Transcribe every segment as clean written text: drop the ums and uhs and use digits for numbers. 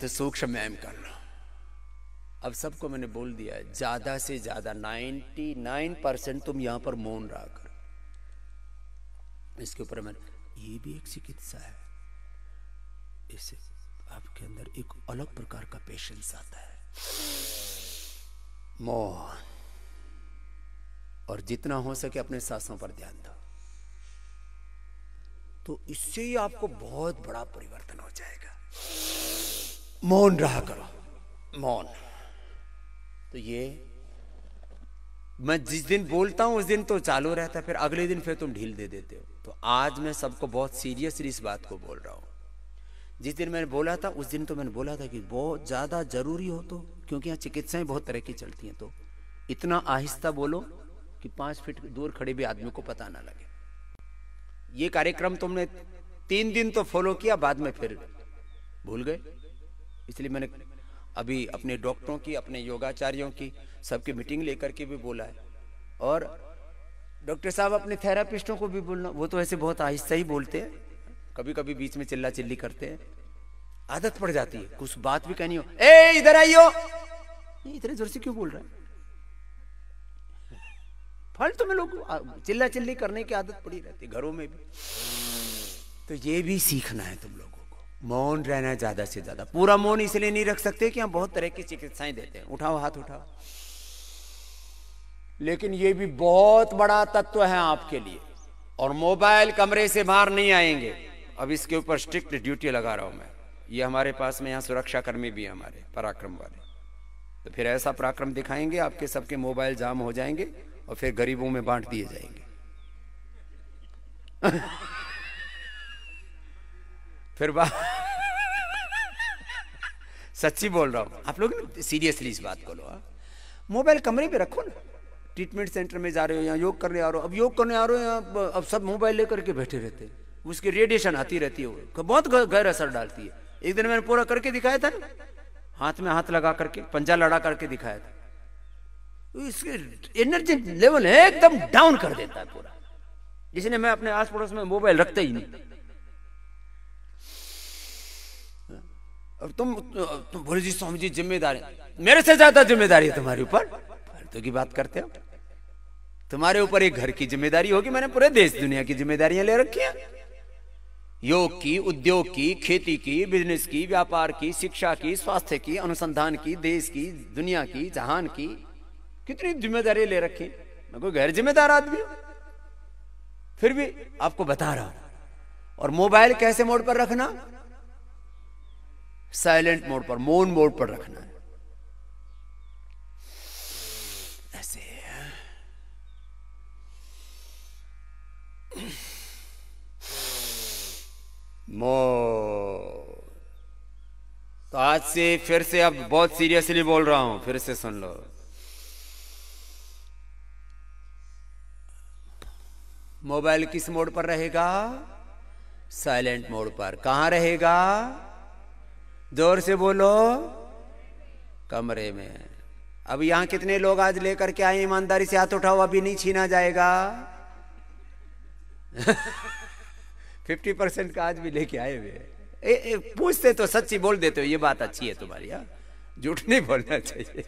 इसे सूक्ष्म व्यायाम कर लो। अब सबको मैंने बोल दिया है, ज्यादा से ज्यादा 99% तुम यहां पर मौन रहा करो। इसके ऊपर मैंने, ये भी एक चिकित्सा है, इससे आपके अंदर एक अलग प्रकार का पेशेंस आता है। मौन, और जितना हो सके अपने सांसों पर ध्यान दो, तो इससे ही आपको बहुत बड़ा परिवर्तन हो जाएगा। मौन रहा करो, मौन। तो ये मैं जिस दिन बोलता हूं उस दिन तो चालू रहता है, फिर अगले दिन फिर तुम ढील दे देते हो। तो आज मैं सबको बहुत सीरियसली इस बात को बोल रहा हूं। जिस दिन मैंने बोला था उस दिन तो मैंने बोला था कि बहुत ज्यादा जरूरी हो तो, क्योंकि यहाँ चिकित्साएं बहुत तरह की चलती हैं, तो इतना आहिस्ता बोलो कि 5 फीट दूर खड़े भी आदमी को पता ना लगे। ये कार्यक्रम तुमने 3 दिन तो फॉलो किया, बाद में फिर भूल गए। इसलिए मैंने अभी अपने डॉक्टरों की, अपने योगाचार्यों की, सबकी मीटिंग लेकर के भी बोला है। और डॉक्टर साहब अपने थेरापिस्टों को भी बोलना, वो तो ऐसे बहुत आहिस्ता ही बोलते हैं, कभी कभी बीच में चिल्ला चिल्ली करते हैं, आदत पड़ जाती है। कुछ बात भी कहनी हो, ए इधर आइयो, इतने जोर से क्यों बोल रहा है? फालतू में लोग चिल्ला चिल्ली करने की आदत पड़ी रहती है घरों में भी। तो ये भी सीखना है तुम लोगों को, मौन रहना है ज्यादा से ज्यादा। पूरा मौन इसलिए नहीं रख सकते कि हम बहुत तरह की चिकित्साएं देते हैं, उठाओ हाथ उठाओ, लेकिन ये भी बहुत बड़ा तत्व है आपके लिए। और मोबाइल कमरे से बाहर नहीं आएंगे। अब इसके ऊपर स्ट्रिक्ट ड्यूटी लगा रहा हूं मैं। ये हमारे पास में यहाँ सुरक्षा कर्मी भी है हमारे, पराक्रम वाले। तो फिर ऐसा पराक्रम दिखाएंगे, आपके सबके मोबाइल जाम हो जाएंगे और फिर गरीबों में बांट दिए जाएंगे। फिर सच्ची बोल रहा हूं, आप लोग सीरियसली इस बात को लो। मोबाइल कमरे पे रखो ना। ट्रीटमेंट सेंटर में जा रहे हो, यहाँ योग करने आ रहे हो, अब योग करने आ रहे हो यहाँ, अब सब मोबाइल लेकर के बैठे रहते हैं, उसकी रेडिएशन आती रहती है, वो बहुत गहरा असर डालती है। एक दिन मैंने पूरा करके दिखाया था ना, हाथ में हाथ लगा करके, पंजा लड़ा करके दिखाया था। इसके एनर्जी लेवल एकदम डाउन कर देता है पूरा, जिसने मैं अपने आस पड़ोस में मोबाइल रखते ही नहीं। अब तुम बोले जी स्वामी जी जिम्मेदारी, मेरे से ज्यादा जिम्मेदारी है तुम्हारे ऊपर, फालतू की बात करते हो। तुम्हारे ऊपर एक घर की जिम्मेदारी होगी, मैंने पूरे देश दुनिया की जिम्मेदारियां ले रखी हैं। योग की, उद्योग की, खेती की, बिजनेस की, व्यापार की, शिक्षा की, स्वास्थ्य की, अनुसंधान की, देश की, दुनिया की, जहान की, कितनी जिम्मेदारी ले रखी। मैं कोई गैर जिम्मेदार आदमी हूं, फिर भी आपको बता रहा हूं। और मोबाइल कैसे मोड पर रखना? साइलेंट मोड पर, मौन मोड पर रखना है। ऐसे मौन। तो आज से फिर से, अब बहुत सीरियसली बोल रहा हूं, फिर से सुन लो। मोबाइल किस मोड पर रहेगा? साइलेंट मोड पर। कहां रहेगा? जोर से बोलो। कमरे में। अब यहां कितने लोग आज लेकर के आए? ईमानदारी से हाथ उठाओ, अभी नहीं छीना जाएगा। 50% का आज भी लेके आए हुए। पूछते तो सच्ची बोल देते हो, ये बात अच्छी है तुम्हारी, यार झूठ नहीं बोलना चाहिए।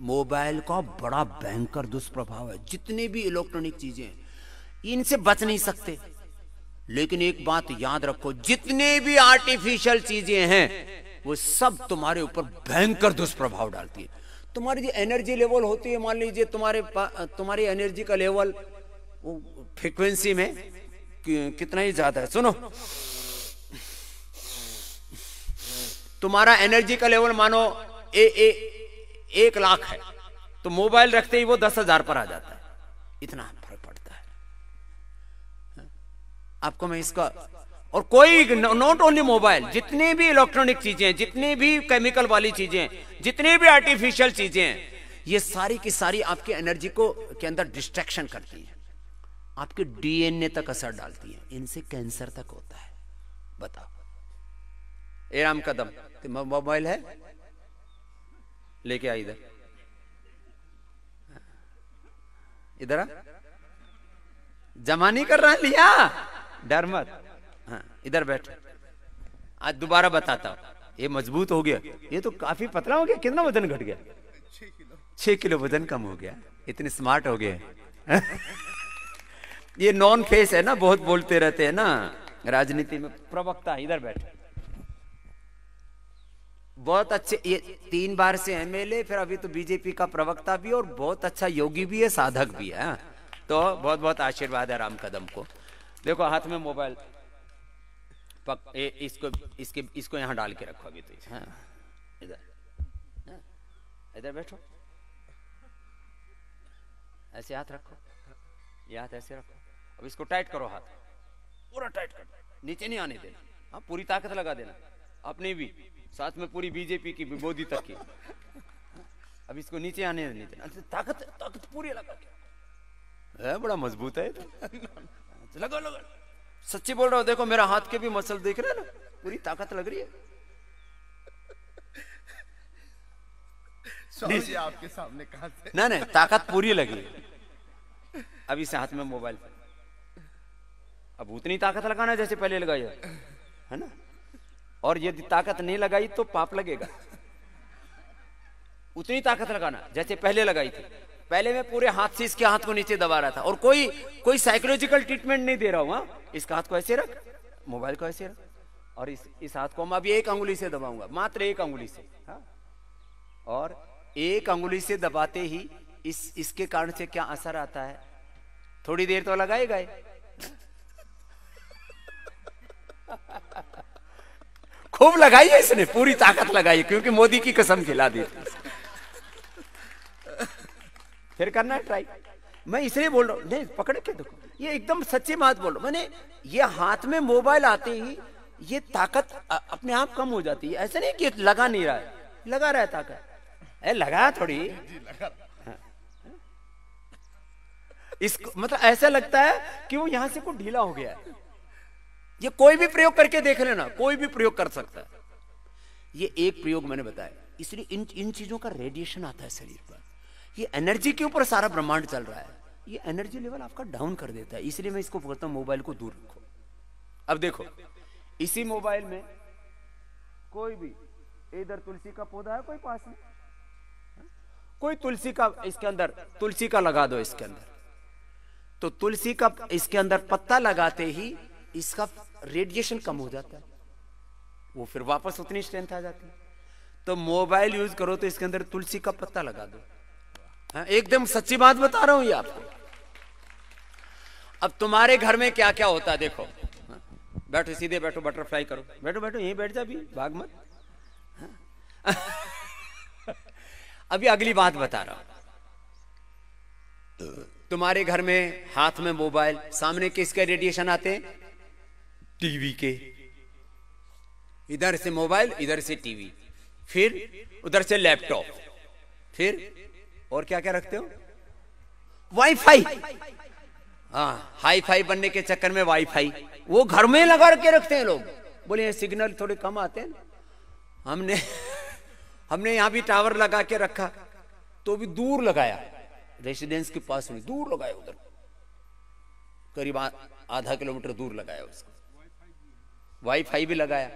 मोबाइल का बड़ा भयंकर दुष्प्रभाव है। जितने भी इलेक्ट्रॉनिक चीजें, इनसे बच नहीं सकते। लेकिन एक बात याद रखो, जितने भी आर्टिफिशियल चीजें हैं वो सब तुम्हारे ऊपर भयंकर दुष्प्रभाव डालती है। तुम्हारी जो एनर्जी लेवल होती है, मान लीजिए तुम्हारी एनर्जी का लेवल फ्रीक्वेंसी में कितना ही ज्यादा है, सुनो, तुम्हारा एनर्जी का लेवल मानो 1 लाख है, तो मोबाइल रखते ही वो 10,000 पर आ जाता है। इतना फर्क पड़ता है आपको। मैं इसका, और कोई नॉट ओनली मोबाइल, जितने भी इलेक्ट्रॉनिक चीजें, जितने भी केमिकल वाली चीजें, जितने भी आर्टिफिशियल चीजें हैं, ये सारी की सारी आपकी एनर्जी को के अंदर डिस्ट्रैक्शन करती है, आपके डीएनए तक असर डालती है। इनसे कैंसर तक होता है। बताओ। ए राम कदम, मोबाइल है? लेके आ इधर। इधर आ, जमा नहीं कर रहा लिया, डर मत। हाँ इधर बैठ, आज दोबारा बताता हूँ। ये मजबूत हो गया, ये तो काफी पतला हो गया। कितना वजन घट गया? 6 किलो वजन कम हो गया। इतने स्मार्ट हो गए। ये नॉन फेस है ना, बहुत बोलते रहते हैं ना राजनीति में, प्रवक्ता। इधर बैठ, बहुत अच्छे। ये 3 बार से एमएलए, फिर अभी तो बीजेपी का प्रवक्ता भी, और बहुत अच्छा योगी भी है, साधक भी है। तो बहुत बहुत आशीर्वाद है राम कदम को। देखो हाथ में मोबाइल इसको यहाँ डाल के रखो अभी तो। हाँ इधर, इधर बैठो, ऐसे हाथ रखो, ये हाथ ऐसे रखो। अब इसको टाइट करो, हाथ पूरा टाइट करो, नीचे नहीं आने देना। हाँ पूरी ताकत लगा देना, अपने भी साथ में पूरी बीजेपी की भी, मोदी तक की। अब इसको नीचे आने नहीं देना, ताकत ताकत पूरी लगा के। है बड़ा मजबूत है तो। लगा लगा, सच्ची बोल रहा हूं। देखो मेरा हाथ के भी मसल देख रहे हैं ना, पूरी ताकत लग रही है। स्वामी आपके सामने कहां से? ना नहीं, ताकत पूरी लगी। अब इस हाथ में मोबाइल, अब उतनी ताकत लगाना जैसे पहले लगाई है ना। और यदि ताकत नहीं लगाई तो पाप लगेगा। उतनी ताकत लगाना जैसे पहले लगाई थी। पहले मैं पूरे हाथ से इसके हाथ को नीचे दबा रहा था, और कोई साइकोलॉजिकल ट्रीटमेंट नहीं दे रहा हूं। इसका हाथ को ऐसे रख, मोबाइल को ऐसे रख, और इस हाथ को मैं अभी 1 अंगुली से दबाऊंगा, मात्र 1 अंगुली से। हाँ? और 1 अंगुली से दबाते ही इसके कारण से क्या असर आता है? थोड़ी देर तो लगाएगा। खूब लगाई है इसने, पूरी ताकत लगाई, क्योंकि मोदी की कसम खिला दी। फिर करना है ट्राई। मैं इसलिए बोल रहा हूं, नहीं पकड़ के देखो, ये एकदम सच्ची बात बोल रहा हूं मैंने। ये हाथ में मोबाइल आते ही ये ताकत अपने आप कम हो जाती है। ऐसा नहीं कि लगा नहीं रहा है, लगा रहा है ताकत। लगा थोड़ी, इसको मतलब ऐसा लगता है कि वो यहां से कुछ ढीला हो गया है। ये कोई भी प्रयोग करके देख लेना, कोई भी प्रयोग कर सकता है। ये एक प्रयोग मैंने बताया, इसलिए इन चीजों का रेडिएशन आता है शरीर पर। ये एनर्जी के ऊपर सारा ब्रह्मांड चल रहा है। ये एनर्जी लेवल आपका डाउन कर देता है, इसलिए मैं इसको बोलता हूं मोबाइल को दूर रखो। अब देखो इसी मोबाइल में कोई भी, इधर तुलसी का पौधा है कोई पास में, कोई तुलसी का, इसके अंदर तुलसी का लगा दो इसके अंदर, तो तुलसी का इसके अंदर पत्ता लगाते ही इसका रेडिएशन कम हो जाता है, वो फिर वापस उतनी स्ट्रेंथ आ जाती है। तो मोबाइल यूज करो तो इसके अंदर तुलसी का पत्ता लगा दो। एकदम सच्ची बात बता रहा हूं ये आपको। अब तुम्हारे घर में क्या क्या होता है देखो। बैठो, सीधे बैठो, बटरफ्लाई करो, बैठो बैठो, यहीं बैठ जा, भी भाग मत। अभी अगली बात बता रहा हूं। तुम्हारे घर में हाथ में मोबाइल, सामने किसके रेडिएशन आते हैं? टीवी के। इधर से मोबाइल, इधर से टीवी, फिर उधर से लैपटॉप, फिर और क्या क्या रखते हो? वाईफाई। हाँ, हाई फाई बनने के चक्कर में वाईफाई वो घर में लगा के रखते हैं लोग। बोले सिग्नल थोड़े कम आते हैं। हमने यहां भी टावर लगा के रखा, तो भी दूर लगाया, रेसिडेंस के पास नहीं, दूर लगाया, उधर करीब आधा किलोमीटर दूर लगाया उसको। वाईफाई भी लगाया,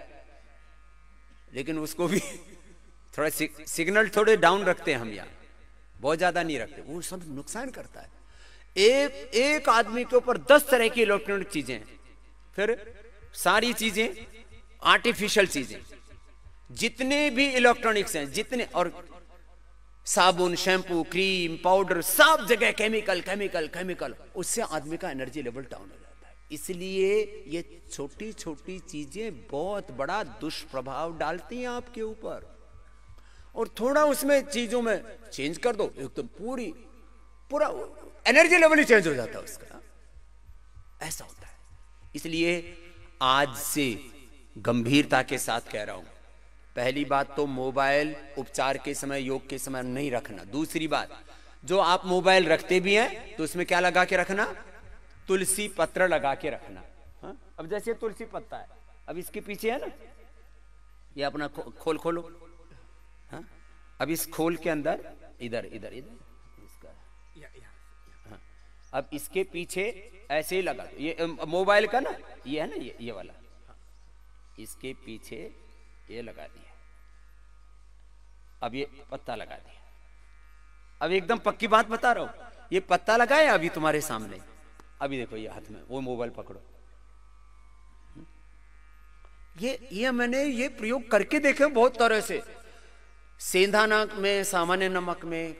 लेकिन उसको भी थोड़ा सिग्नल थोड़े डाउन रखते हैं हम यहाँ, बहुत ज्यादा नहीं रखते। वो सब नुकसान करता है। एक आदमी के ऊपर 10 तरह की इलेक्ट्रॉनिक चीजें हैं, फिर सारी चीजें आर्टिफिशियल चीजें, जितने भी इलेक्ट्रॉनिक्स हैं, जितने, और साबुन, शैम्पू, क्रीम, पाउडर, सब जगह केमिकल केमिकल केमिकल, उससे आदमी का एनर्जी लेवल डाउन हो जाता है। इसलिए ये छोटी छोटी चीजें बहुत बड़ा दुष्प्रभाव डालती हैं आपके ऊपर। और थोड़ा उसमें चीजों में चेंज कर दो, एकदम पूरा एनर्जी लेवल ही चेंज हो जाता है उसका। ऐसा होता है। इसलिए आज से गंभीरता के साथ कह रहा हूं, पहली बात तो मोबाइल उपचार के समय, योग के समय नहीं रखना। दूसरी बात, जो आप मोबाइल रखते भी हैं तो उसमें क्या लगा के रखना? तुलसी पत्र लगा के रखना। हा? अब जैसे तुलसी पत्ता है, अब इसके पीछे है ना, ये अपना खोलो। अब इस खोल के अंदर इधर इसका, अब इसके पीछे ऐसे ही लगा दो, ये मोबाइल का ना, ये है ना, ये वाला, इसके पीछे ये लगा दिया। अब ये पत्ता लगा दिया। अब एकदम पक्की बात बता रहा हूं, ये पत्ता लगाए अभी तुम्हारे सामने, अभी देखो ये हाथ में, वो मोबाइल पकड़ो। ये मैंने ये प्रयोग करके देखे बहुत तरह से, सेंधा नमक में, सामान्य नमक में,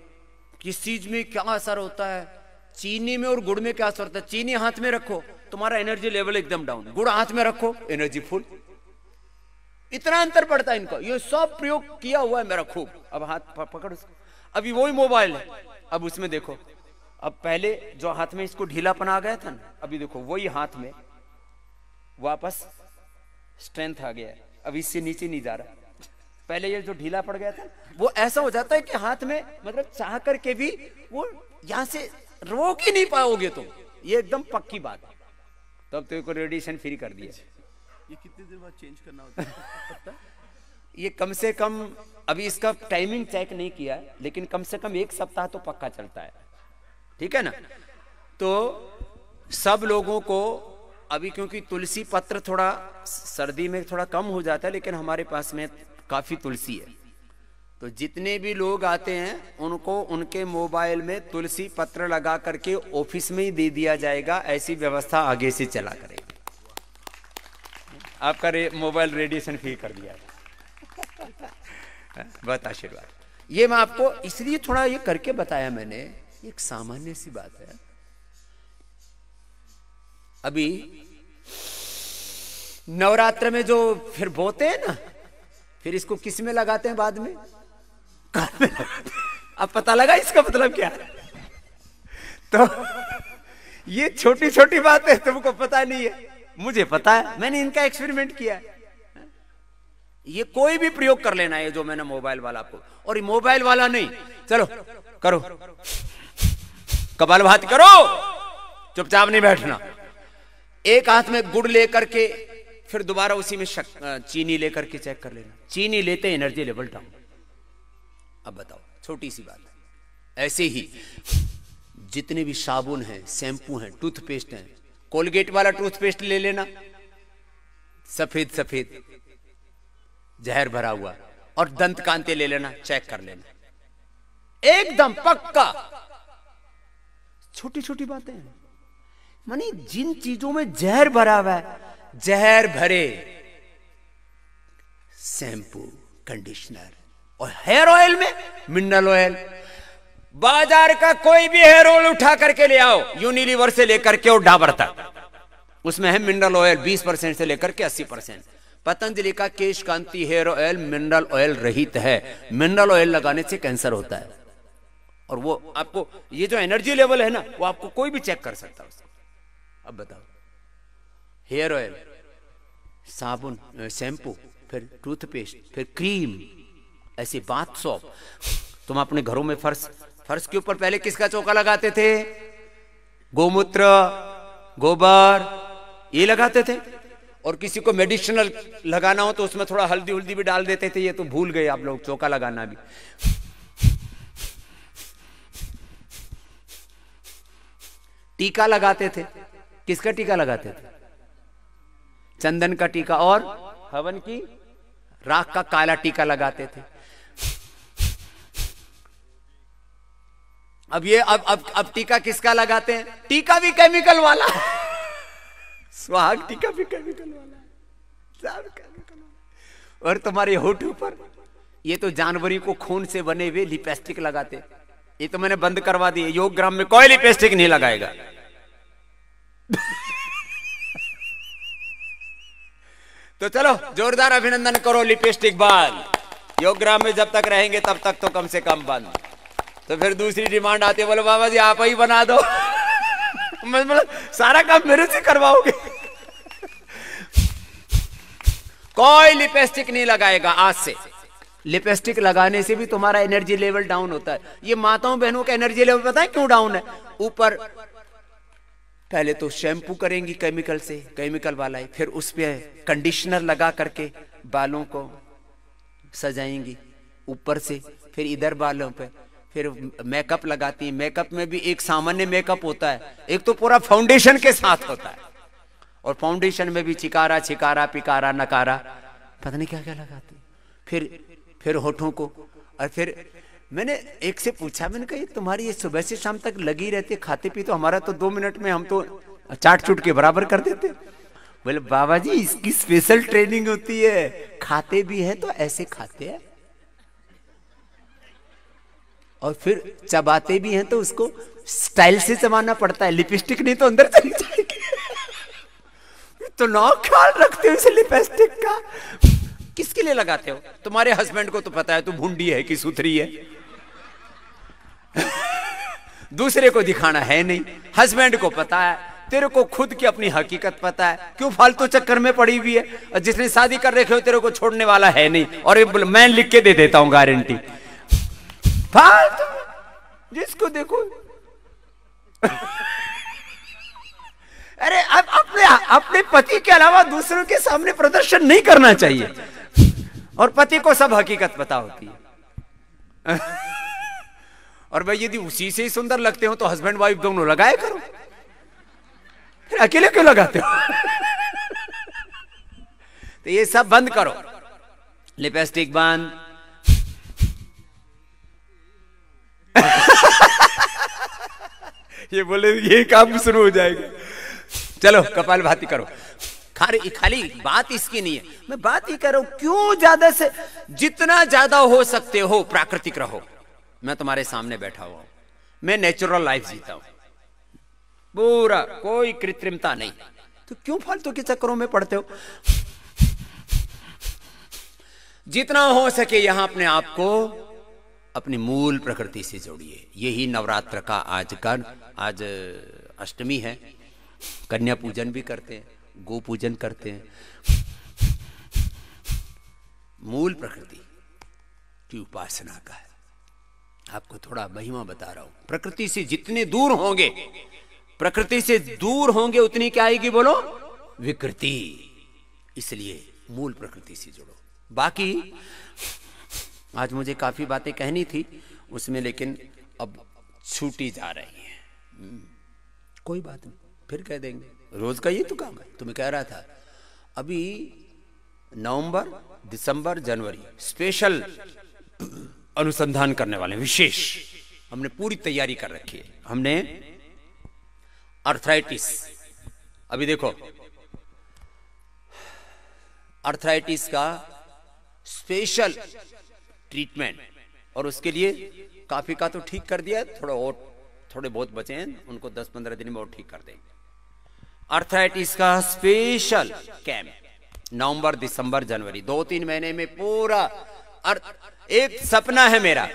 किस चीज में क्या असर होता है, चीनी में और गुड़ में क्या असर होता है। चीनी हाथ में रखो तुम्हारा एनर्जी लेवल एकदम डाउन, गुड़ हाथ में रखो एनर्जी फुल, इतना अंतर पड़ता है इनका। ये सब प्रयोग किया हुआ है मेरा खूब। अब हाथ पकड़ उसको, अभी वही मोबाइल है, अब उसमें देखो, अब पहले जो हाथ में इसको ढीलापन आ गया था ना, अभी देखो वही हाथ में वापस स्ट्रेंथ आ गया है, अब इससे नीचे नहीं जा रहा। पहले ये जो ढीला पड़ गया था वो ऐसा हो जाता है कि हाथ में मतलब चाह करके भी वो यहां से रोक ही नहीं पाओगे तुम, ये एकदम पक्की बात है। तब तो को रेडिएशन फ्री कर दिया। ये कितने देर बाद चेंज करना होता है? ये कम से कम, अभी इसका टाइमिंग चेक नहीं किया है, लेकिन कम से कम 1 सप्ताह तो पक्का चलता है, ठीक है ना। तो सब लोगों को अभी, क्योंकि तुलसी पत्र थोड़ा सर्दी में थोड़ा कम हो जाता है, लेकिन हमारे पास में काफी तुलसी है, तो जितने भी लोग आते हैं उनको उनके मोबाइल में तुलसी पत्र लगा करके ऑफिस में ही दे दिया जाएगा। ऐसी व्यवस्था आगे से चला करेगा। आपका मोबाइल रेडिएशन फ्री कर दिया बहुत आशीर्वाद। ये मैं आपको इसलिए थोड़ा ये करके बताया मैंने, एक सामान्य सी बात है। अभी नवरात्र में जो फिर बोते हैं ना, फिर इसको किस में लगाते हैं बाद में? कान में लगाते हैं। अब पता लगा इसका मतलब क्या है? तो ये छोटी छोटी बात है, तुमको पता नहीं है, मुझे पता है, मैंने इनका एक्सपेरिमेंट किया है। ये कोई भी प्रयोग कर लेना है जो मैंने मोबाइल वाला आपको, और ये मोबाइल वाला नहीं, चलो करो कपालभाति करो, चुपचाप नहीं बैठना। एक हाथ में गुड़ लेकर के फिर दोबारा उसी में चीनी लेकर के चेक कर लेना। चीनी लेते एनर्जी लेवल डाउन। अब बताओ, छोटी सी बात है। ऐसे ही जितने भी साबुन हैं, शैम्पू हैं, टूथपेस्ट हैं, कोलगेट वाला टूथपेस्ट ले लेना, सफेद सफेद जहर भरा हुआ, और दंत कांति ले लेना, चेक कर लेना, एकदम पक्का। छोटी छोटी बातें हैं, मानी जिन चीजों में जहर भरा हुआ है, जहर भरे शैम्पू, कंडीशनर और हेयर ऑयल में मिनरल ऑयल। बाजार का कोई भी हेयर ऑयल उठा करके ले आओ, यूनिलीवर से लेकर के और डाबर तक, उसमें है मिनरल ऑयल 20% से लेकर के 80%। पतंजलि का केश कांति हेयर ऑयल मिनरल ऑयल रहित है। मिनरल ऑयल लगाने से कैंसर होता है, और वो आपको ये जो एनर्जी लेवल है ना, वो आपको कोई भी चेक कर सकता है उसको। अब बताओ, हेयर ऑयल, साबुन, शैम्पू, फिर टूथपेस्ट, फिर क्रीम, ऐसे बाथ सॉप। तुम अपने घरों में फर्श के ऊपर पहले किसका चौका लगाते थे? गोमूत्र, गोबर, ये लगाते थे। और किसी को मेडिसिनल लगाना हो तो उसमें थोड़ा हल्दी हुल्दी भी डाल देते थे। ये तो भूल गए आप लोग चौका लगाना भी। टीका लगाते थे, किसका टीका लगाते थे? चंदन का टीका, और हवन की राख का काला टीका लगाते थे। अब ये अब टीका किसका लगाते हैं? टीका भी केमिकल वाला। सुहाग टीका भी केमिकल वाला, सब केमिकल वाला। और तुम्हारे होठों पर ये तो जानवरों को खून से बने हुए लिपस्टिक लगाते। ये तो मैंने बंद करवा दिए, योग ग्राम में कोई लिपस्टिक नहीं लगाएगा। तो चलो जोरदार अभिनंदन करो, लिपस्टिक बंद। योग ग्राम में जब तक रहेंगे तब तक तो कम से कम बंद। तो फिर दूसरी डिमांड आती है, बोलो बाबा जी आप ही बना दो। मतलब सारा काम मेरे से करवाओगे। कोई लिपस्टिक नहीं लगाएगा आज से। लिपस्टिक लगाने से भी तुम्हारा एनर्जी लेवल डाउन होता है। ये माताओं बहनों का एनर्जी लेवल पता है क्यों डाउन है? ऊपर पहले तो शैम्पू करेंगी केमिकल से, केमिकल वाला ही, फिर उस पे कंडीशनर लगा करके बालों को सजाएंगी ऊपर से, फिर इधर बालों पे, फिर मेकअप लगाती हैं। मेकअप में भी एक सामान्य मेकअप होता है, एक तो पूरा फाउंडेशन के साथ होता है, और फाउंडेशन में भी चिकारा छिकारा पिकारा नकारा पता नहीं क्या क्या लगाती। फिर होठों को, और फिर मैंने एक से पूछा, मैंने कहा तुम्हारी ये सुबह से शाम तक लगी रहती है, खाते पीते, हमारा तो 2 मिनट में हम तो चाट चूट के बराबर कर देते। बोले बाबा जी इसकी स्पेशल ट्रेनिंग होती है, खाते भी हैं तो ऐसे खाते हैं, और फिर चबाते भी हैं तो उसको स्टाइल से चबाना पड़ता है, लिपस्टिक नहीं तो अंदर चली जाएगी। तो ना ख्याल रखते हो इस लिपस्टिक का। किसके लिए लगाते हो? तुम्हारे हस्बैंड को तो पता है तू भूंडी है कि सुथरी है, दूसरे को दिखाना है नहीं। हस्बैंड को पता है, तेरे को खुद की अपनी हकीकत पता है, क्यों फालतू चक्कर में पड़ी हुई है? और जिसने शादी कर रखे हो तेरे को छोड़ने वाला है नहीं, और ये मैं लिख के दे देता हूं गारंटी। फालतू जिसको देखो। अरे अब अपने पति के अलावा दूसरों के सामने प्रदर्शन नहीं करना चाहिए, और पति को सब हकीकत पता होती है। और भाई यदि उसी से ही सुंदर लगते हो तो हस्बैंड वाइफ दोनों लगाए करो, फिर अकेले क्यों लगाते हो? तो ये सब बंद करो, लिपस्टिक बंद। ये बोले ये काम शुरू हो जाएगा। चलो कपालभाति करो। खाली बात इसकी नहीं है, मैं बात ही कर रहा हूं क्यों ज्यादा से जितना ज्यादा हो सकते हो प्राकृतिक रहो। मैं तुम्हारे सामने बैठा हुआ हूं, मैं नेचुरल लाइफ जीता हूं, पूरा कोई कृत्रिमता नहीं, तो क्यों फालतू के चक्करों में पड़ते हो? जितना हो सके यहां अपने आप को अपनी मूल प्रकृति से जोड़िए। यही नवरात्र का आज अष्टमी है, कन्या पूजन भी करते हैं, गो पूजन करते हैं। मूल प्रकृति की उपासना का है। आपको थोड़ा महिमा बता रहा हूं। प्रकृति से जितने दूर होंगे, प्रकृति से दूर होंगे उतनी क्या आएगी बोलो? विकृति। इसलिए मूल प्रकृति से जुड़ो। बाकी आज मुझे काफी बातें कहनी थी उसमें, लेकिन अब छूटी जा रही है। कोई बात नहीं, फिर कह देंगे, रोज का ये तो काम है। तुम्हें कह रहा था अभी नवंबर, दिसंबर, जनवरी स्पेशल अनुसंधान करने वाले विशेष, हमने पूरी तैयारी कर रखी है। हमने अर्थराइटिस, अभी देखो अर्थराइटिस का स्पेशल ट्रीटमेंट, और उसके लिए काफी का तो ठीक कर दिया, थोड़े बहुत बचे हैं, उनको 10-15 दिन में और ठीक कर देंगे। अर्थराइटिस का स्पेशल कैंप नवंबर, दिसंबर, जनवरी 2-3 महीने में पूरा। एक सपना है मेरा,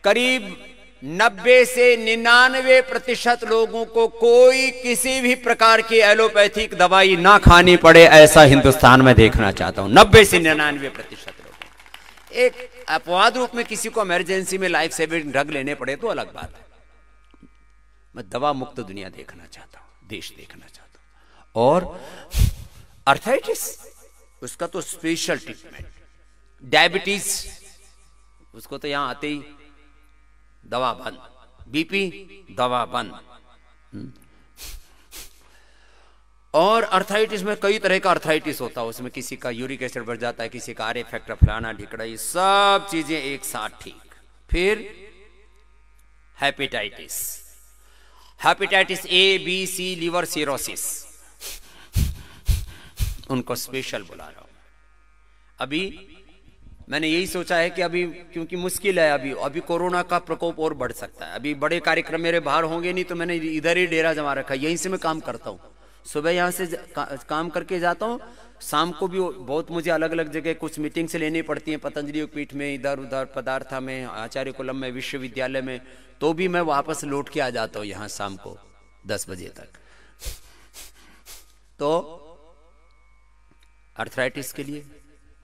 करीब 90 से 99% लोगों को कोई किसी भी प्रकार की एलोपैथिक दवाई ना खानी पड़े, ऐसा हिंदुस्तान में देखना चाहता हूं। 90 से 99% लोग। एक अपवाद रूप में किसी को इमरजेंसी में लाइफ सेविंग ड्रग लेने पड़े तो अलग बात है। मैं दवा मुक्त दुनिया देखना चाहता हूं, देश देखना चाहता हूं। और अर्थराइटिस, उसका तो स्पेशल ट्रीटमेंट। डायबिटीज, उसको तो यहां आते ही दवा बंद, बीपी दवा बंद। और अर्थराइटिस में कई तरह का अर्थराइटिस होता है, उसमें किसी का यूरिक एसिड बढ़ जाता है, किसी का आर फैक्टर फलाना ढिकड़ा, ये सब चीजें एक साथ ठीक। फिर hepatitis, hepatitis A, B, C, liver cirrhosis, उनको स्पेशल बुला रहा हूं। अभी मैंने यही सोचा है कि अभी क्योंकि मुश्किल है, अभी कोरोना का प्रकोप और बढ़ सकता है। अभी बड़े कार्यक्रम मेरे बाहर होंगे नहीं, तो मैंने इधर ही डेरा जमा रखा है, यहीं से मैं काम करता हूँ। सुबह यहाँ से काम करके जाता हूँ, शाम को भी बहुत मुझे अलग अलग जगह कुछ मीटिंग से लेनी पड़ती हैं, पतंजलि योगपीठ में, इधर उधर, पदार्था में, आचार्य कुलम में, विश्वविद्यालय में, तो भी मैं वापस लौट के आ जाता हूँ यहाँ शाम को 10 बजे तक। तो अर्थराइटिस के लिए,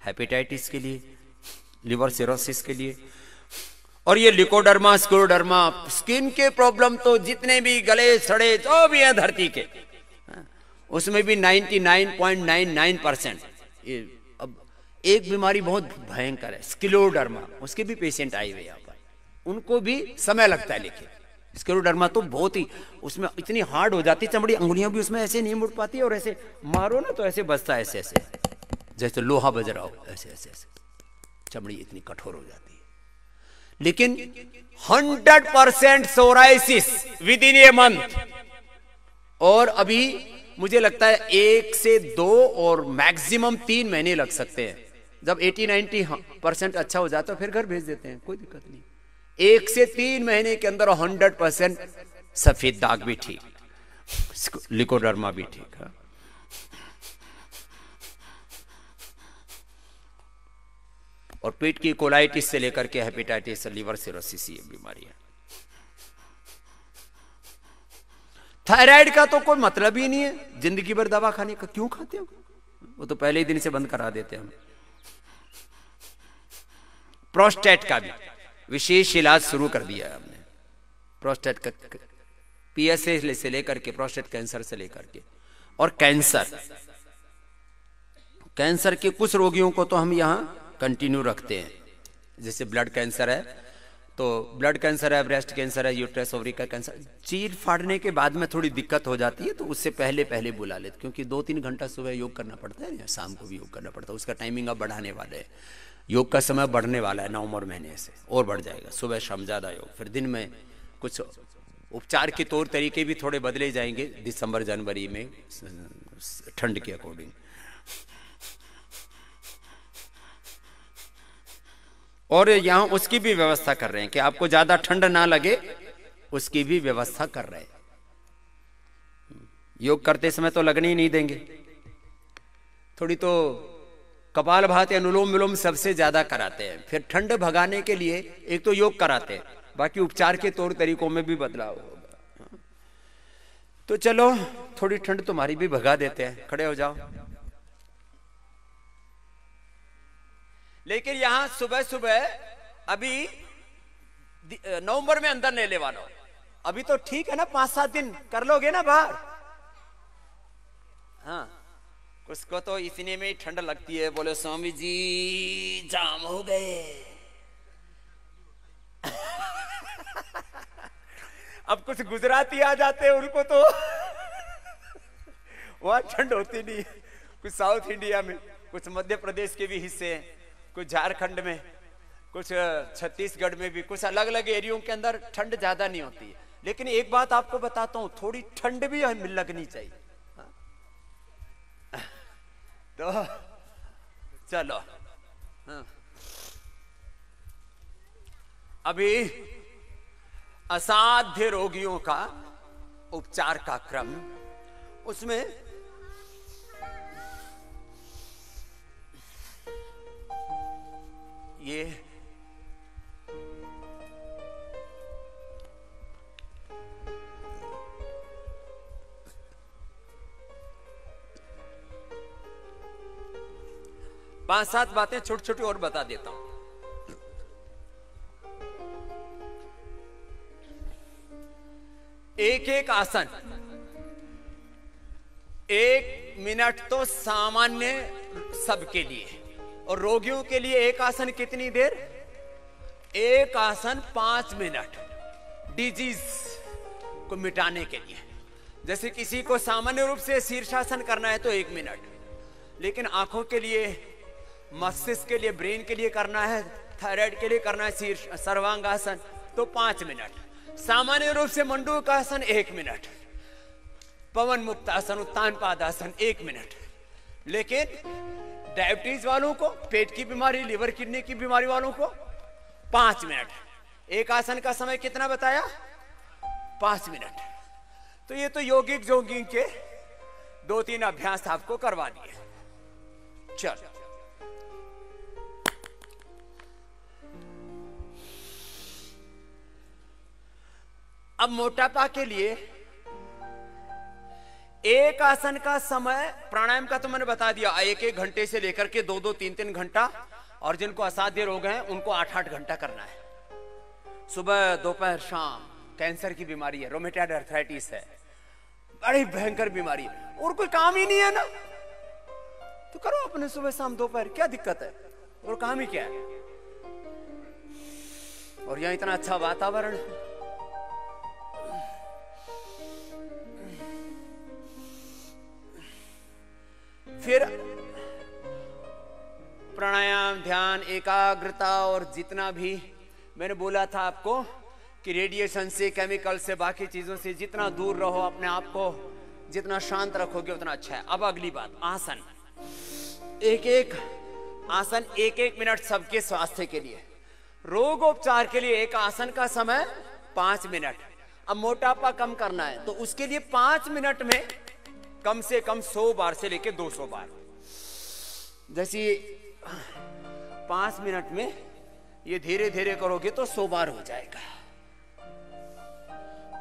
हेपेटाइटिस के लिए, लिवर सिरोसिस के लिए, और ये लिकोडर्मा, स्क्लेरोडर्मा, स्किन के प्रॉब्लम तो जितने भी गले सड़े जो भी हैं धरती के, उसमें भी 99.99%। अब एक बीमारी बहुत भयंकर है, स्क्लेरोडर्मा, उसके भी पेशेंट आए हुए यहाँ पर। उनको भी समय लगता है, लेकिन स्क्लेरोडर्मा तो बहुत ही, उसमें इतनी हार्ड हो जाती है चमड़ी, अंगुलियां भी उसमें ऐसे नहीं मुड़ पाती, और ऐसे मारो ना तो ऐसे बजता है, ऐसे ऐसे जैसे लोहा बज रहा हो, ऐसे ऐसे ऐसे चमड़ी इतनी कठोर हो जाती है। लेकिन 100% psoriasis with in a month. और अभी मुझे लगता है 1 से 2 और मैक्सिमम 3 महीने लग सकते हैं। जब 80-90% अच्छा हो जाता है फिर घर भेज देते हैं, कोई दिक्कत नहीं। 1 से 3 महीने के अंदर 100% सफेद दाग भी ठीक, लिकोडर्मा भी ठीक है। और पेट की कोलाइटिस से लेकर के हेपेटाइटिस, लिवर सिरोसिस, ये बीमारियां। थायराइड का तो कोई मतलब ही नहीं है, जिंदगी भर दवा खाने का क्यों खाते हो, वो तो पहले ही दिन से बंद करा देते हैं हम। प्रोस्टेट का भी विशेष इलाज शुरू कर दिया है हमने, प्रोस्टेट का, पीएसए से लेकर के प्रोस्टेट कैंसर से लेकर के। और कैंसर के कुछ रोगियों को तो हम यहाँ कंटिन्यू रखते हैं, जैसे ब्लड कैंसर है तो ब्लड कैंसर है, ब्रेस्ट कैंसर है, यूट्रस ओवरी का कैंसर, चीर फाड़ने के बाद में थोड़ी दिक्कत हो जाती है तो उससे पहले पहले बुला लेते, क्योंकि 2-3 घंटा सुबह योग करना पड़ता है, शाम को भी योग करना पड़ता है। उसका टाइमिंग अब बढ़ाने वाले हैं, योग का समय बढ़ने वाला है नवंबर महीने से, और बढ़ जाएगा, सुबह शाम ज़्यादा योग। फिर दिन में कुछ उपचार के तौर तरीके भी थोड़े बदले जाएंगे दिसंबर जनवरी में, ठंड के अकॉर्डिंग। और यहाँ उसकी भी व्यवस्था कर रहे हैं कि आपको ज्यादा ठंड ना लगे, उसकी भी व्यवस्था कर रहे हैं। योग करते समय तो लगने ही नहीं देंगे, थोड़ी तो कपालभाति, अनुलोम विलोम सबसे ज्यादा कराते हैं। फिर ठंड भगाने के लिए एक तो योग कराते हैं, बाकी उपचार के तौर तरीकों में भी बदलाव होगा। तो चलो थोड़ी ठंड तुम्हारी भी भगा देते हैं, खड़े हो जाओ। लेकिन यहां सुबह सुबह अभी नवंबर में अंदर नहीं ले वाला, अभी तो ठीक है ना, 5-7 दिन कर लोगे ना बाहर। हाँ, उसको तो इतने में ही ठंड लगती है, बोले स्वामी जी जाम हो गए। अब कुछ गुजराती आ जाते हैं, उनको तो वहां ठंड होती नहीं, कुछ साउथ इंडिया में, कुछ मध्य प्रदेश के भी हिस्से हैं, कुछ झारखंड में, कुछ छत्तीसगढ़ में भी, कुछ अलग अलग एरियो के अंदर ठंड ज्यादा नहीं होती है। लेकिन एक बात आपको बताता हूं, थोड़ी ठंड भी हमें लगनी चाहिए। तो चलो, हाँ। अभी असाध्य रोगियों का उपचार का क्रम, उसमें ये पांच सात बातें छोटी छोटी और बता देता हूं। एक एक आसन 1 मिनट तो सामान्य सबके लिए, और रोगियों के लिए एक आसन कितनी देर? एक आसन 5 मिनट, डिजीज को मिटाने के लिए। जैसे किसी को सामान्य रूप से शीर्षासन करना है तो 1 मिनट, लेकिन आंखों के लिए, मस्तिष्क के लिए, ब्रेन के लिए करना है, थायराइड के लिए करना है शीर्ष सर्वांगासन, तो 5 मिनट। सामान्य रूप से मंडूकासन 1 मिनट, पवन मुक्तासन, उत्तान पादासन 1 मिनट। लेकिन डायबिटीज वालों को, पेट की बीमारी, लिवर किडनी की बीमारी वालों को 5 मिनट। एक आसन का समय कितना बताया? 5 मिनट। तो ये तो योगिक जोगिंग के 2-3 अभ्यास आपको करवा दिए। चल, अब मोटापा के लिए एक आसन का समय, प्राणायाम का तो मैंने बता दिया, 1-1 घंटे से लेकर के 2-2, 3-3 घंटा, और जिनको असाध्य रोग हैं उनको 8-8 घंटा करना है, सुबह दोपहर शाम। कैंसर की बीमारी है, रोमेटॉइड आर्थराइटिस है, बड़ी भयंकर बीमारी है, और कोई काम ही नहीं है ना, तो करो अपने सुबह शाम दोपहर, क्या दिक्कत है, और काम ही क्या है। और यहाँ इतना अच्छा वातावरण। फिर प्राणायाम, ध्यान, एकाग्रता और जितना भी मैंने बोला था आपको कि रेडिएशन से, केमिकल से, बाकी चीजों से जितना दूर रहो, अपने आप को जितना शांत रखोगे उतना अच्छा है। अब अगली बात, आसन। एक एक आसन 1-1 मिनट सबके स्वास्थ्य के लिए। रोगोपचार के लिए एक आसन का समय 5 मिनट। अब मोटापा कम करना है तो उसके लिए 5 मिनट में कम से कम 100 बार से लेके 200 बार। जैसे 5 मिनट में ये धीरे धीरे करोगे तो 100 बार हो जाएगा।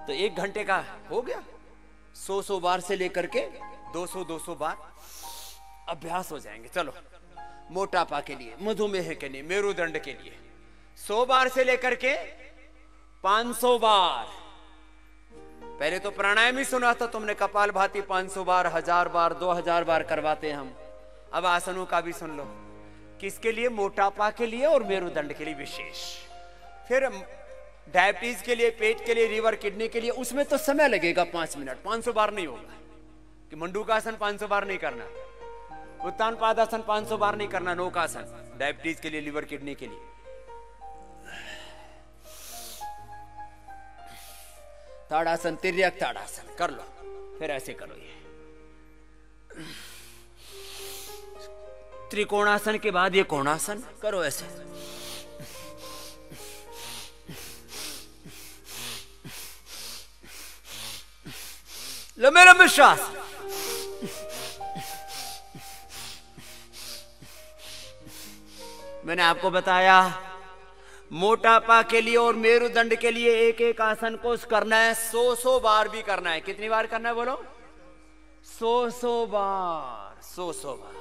तो 1 घंटे का हो गया। 100 बार से लेकर के 200 बार अभ्यास हो जाएंगे। चलो, मोटापा के लिए, मधुमेह के लिए, मेरुदंड के लिए 100 बार से लेकर के 500 बार। पहले तो प्राणायाम ही सुना था तुमने, कपालभाति 500 बार, 1000 बार, 2000 बार करवाते हैं हम। अब आसनों का भी सुन लो। किसके लिए? मोटापा के लिए और मेरुदंड के लिए विशेष। फिर डायबिटीज के लिए, पेट के लिए, लीवर, किडनी के लिए, उसमें तो समय लगेगा 5 मिनट। 500 बार नहीं होगा कि मंडूकासन 500 बार नहीं करना, उत्तान पादासन 500 बार नहीं करना, नौकासन डायबिटीज के लिए, लीवर, किडनी के लिए। ताड़ासन, तिर्यक ताड़ासन कर लो। फिर ऐसे करो, ये त्रिकोणासन के बाद ये कोणासन करो। ऐसे लंबे लंबे श्वास। मैंने आपको बताया मोटापा के लिए और मेरुदंड के लिए एक एक आसन को करना है। 100 बार भी करना है। कितनी बार करना है बोलो? 100 बार। 100 बार।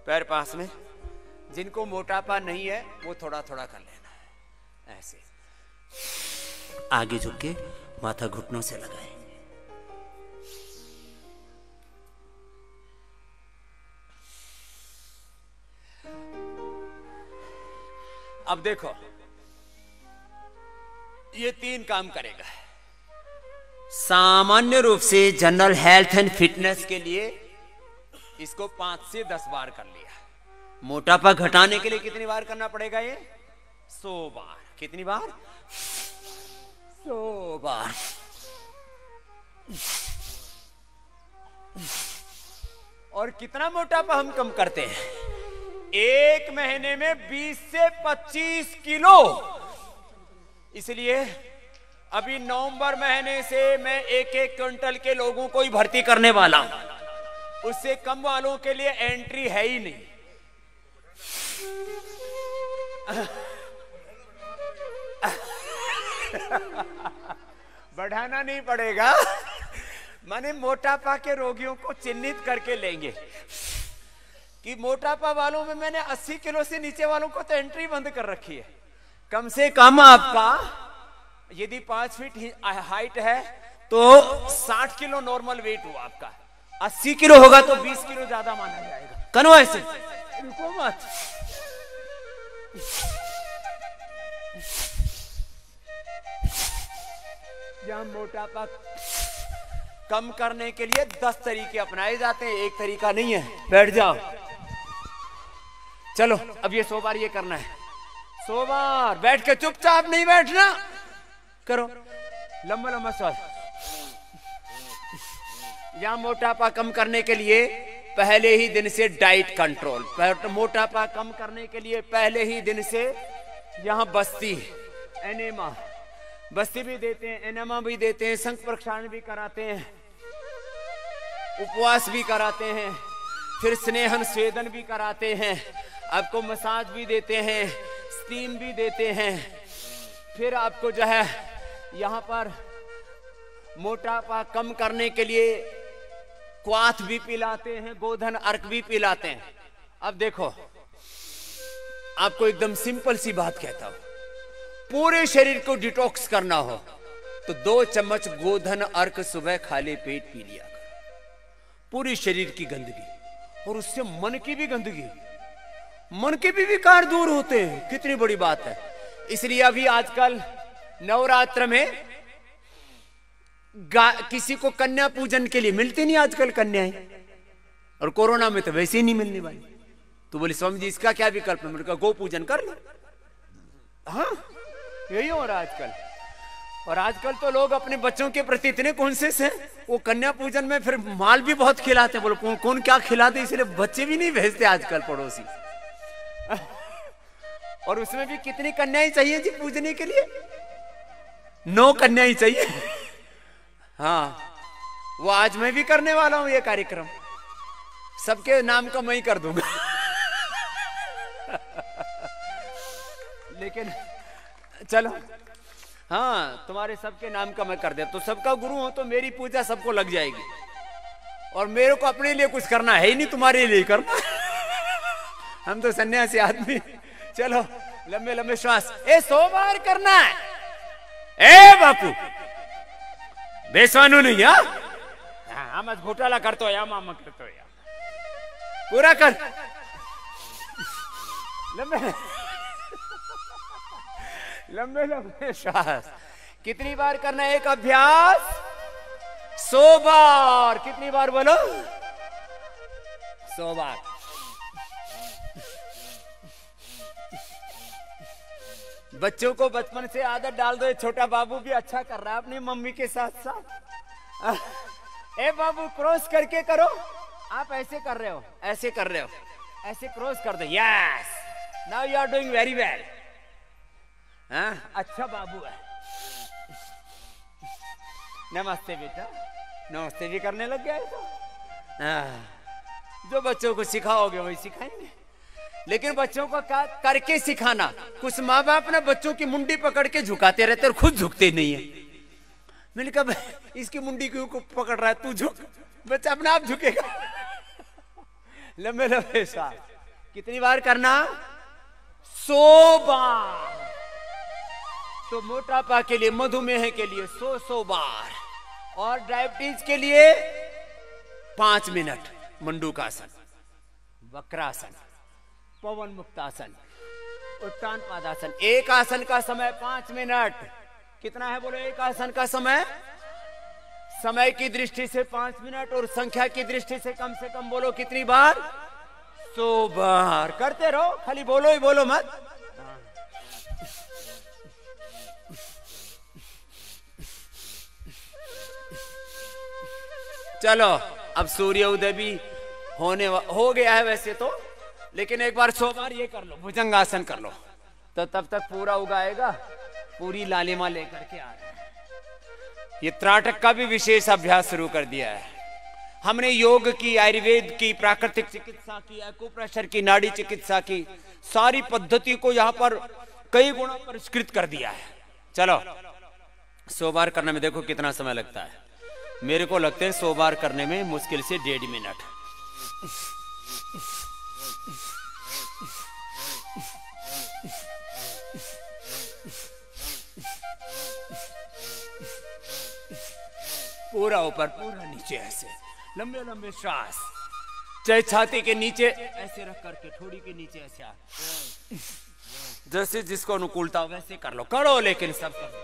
पैर पास में। जिनको मोटापा नहीं है वो थोड़ा थोड़ा कर लेना है। ऐसे आगे झुक के माथा घुटनों से लगाएंगे। अब देखो, ये 3 काम करेगा। सामान्य रूप से जनरल हेल्थ एंड फिटनेस के लिए इसको 5 से 10 बार कर लिया। मोटापा घटाने के लिए कितनी बार करना पड़ेगा? ये 100 बार। कितनी बार? 100 बार। और कितना मोटापा हम कम करते हैं? 1 महीने में 20 से 25 किलो। इसलिए अभी नवंबर महीने से मैं 1-1 क्विंटल के लोगों को ही भर्ती करने वाला हूं। उससे कम वालों के लिए एंट्री है ही नहीं। बढ़ाना नहीं पड़ेगा। माने मोटापा के रोगियों को चिन्हित करके लेंगे कि मोटापा वालों में मैंने 80 किलो से नीचे वालों को तो एंट्री बंद कर रखी है। कम से कम आपका यदि 5 फीट हाइट है तो 60 किलो नॉर्मल वेट हो आपका। 80 किलो होगा तो 20 किलो ज्यादा माना जाएगा। करो ऐसे, रुको मत। यहाँ मोटापा कम करने के लिए 10 तरीके अपनाए जाते हैं, एक तरीका नहीं है। बैठ जाओ। चलो, अब ये 100 बार ये करना है। 100 बार बैठ के, चुपचाप नहीं बैठना। करो लंबा लंबा श्वास। या मोटापा कम करने के लिए पहले ही दिन से डाइट कंट्रोल। मोटापा कम करने के लिए पहले ही दिन से यहाँ बस्ती, एनेमा, बस्ती भी देते हैं, एनेमा भी देते हैं, संख प्रक्षालन भी कराते हैं, उपवास भी कराते हैं, फिर स्नेहन स्वेदन भी कराते हैं, आपको मसाज भी देते हैं, स्टीम भी देते हैं। फिर आपको जो है यहाँ पर मोटापा कम करने के लिए क्वाथ भी पिलाते हैं, गोधन अर्क भी पिलाते हैं। अब देखो, आपको एकदम सिंपल सी बात कहता हूं, पूरे शरीर को डिटॉक्स करना हो तो 2 चम्मच गोधन अर्क सुबह खाली पेट पी लिया करो। पूरी शरीर की गंदगी, और उससे मन की भी गंदगी, मन के भी विकार दूर होते हैं। कितनी बड़ी बात है। इसलिए अभी आजकल नवरात्र में किसी को कन्या पूजन के लिए मिलती नहीं आजकल कन्याएं, और कोरोना में तो वैसे ही नहीं मिलने वाली। तो बोले स्वामी जी इसका क्या विकल्प है? मैंने कहा गो पूजन कर लो। हाँ, यही हो रहा है आजकल। और आजकल तो लोग अपने बच्चों के प्रति इतने कॉन्शियस हैं, वो कन्या पूजन में फिर माल भी बहुत खिलाते हैं। बोलो कौन कौन क्या खिलाते, इसलिए बच्चे भी नहीं भेजते आजकल पड़ोसी। और उसमें भी कितनी कन्याएं चाहिए जी पूजने के लिए? 9 कन्याएं चाहिए। हाँ, वो आज मैं भी करने वाला हूं ये कार्यक्रम, सबके नाम का मैं ही कर दूंगा। लेकिन चलो, हाँ, तुम्हारे सबके नाम का मैं कर दे, तो सबका गुरु हो तो मेरी पूजा सबको लग जाएगी। और मेरे को अपने लिए कुछ करना है ही नहीं, तुम्हारे लिए करना। हम तो सन्यासी आदमी। चलो लंबे लंबे श्वास। 100 बार करना है। ए बापू बेसवानु नहीं, हाँ मत घोटाला करतो या मामा करतो या, पूरा कर। लंबे लंबे लंबे श्वास। कितनी बार करना है एक अभ्यास? 100 बार। कितनी बार बोलो? 100 बार। बच्चों को बचपन से आदत डाल दो। छोटा बाबू भी अच्छा कर रहा है अपनी मम्मी के साथ साथ। ए बाबू क्रॉस करके करो। आप ऐसे कर रहे हो, ऐसे कर रहे हो, ऐसे क्रॉस कर दो। Yes, now you are doing very well. अच्छा बाबू है। नमस्ते बेटा, नमस्ते भी करने लग गया है तो। जो बच्चों को सिखाओगे वही सिखाएंगे। लेकिन बच्चों को करके सिखाना। कुछ माँ बाप ना बच्चों की मुंडी पकड़ के झुकाते रहते और खुद झुकते नहीं है। मैंने कहा इसकी मुंडी क्यों को पकड़ रहा है, तू झुक, बच्चा अपने आप झुकेगा। लंबे लंबे सांस। कितनी बार करना? 100 बार। तो मोटापा के लिए, मधुमेह के लिए 100 बार, और डायबिटीज के लिए 5 मिनट। मंडूकासन, वक्रासन, पवन मुक्तासन, उत्तान पादासन। एक आसन का समय 5 मिनट। कितना है बोलो एक आसन का समय? समय की दृष्टि से 5 मिनट, और संख्या की दृष्टि से कम बोलो कितनी बार? 100 बार। करते रहो, खाली बोलो ही बोलो मत। चलो अब सूर्य उदय भी हो गया है वैसे तो, लेकिन एक बार 100 बार ये कर लो, भुजंगासन कर लो, तो तब तक पूरा उगाएगा, पूरी लालिमा लेकर के आ रहा है। ये त्राटक का भी विशेष अभ्यास शुरू कर दिया है हमने। योग की, आयुर्वेद की, प्राकृतिक चिकित्सा की, एक्यूप्रेशर की, नाड़ी चिकित्सा की, सारी पद्धति को यहाँ पर कई गुना परिष्कृत कर दिया है। चलो 100 बार करने में देखो कितना समय लगता है। मेरे को लगते हैं 100 बार करने में मुश्किल से 1.5 मिनट। पूरा ऊपर, पूरा नीचे, ऐसे लंबे लंबे श्वास। चाहे छाती के नीचे ऐसे रख करके, थोड़ी के नीचे ऐसे, जैसे जिसको अनुकूलता हो वैसे कर लो, करो, लेकिन सब करो।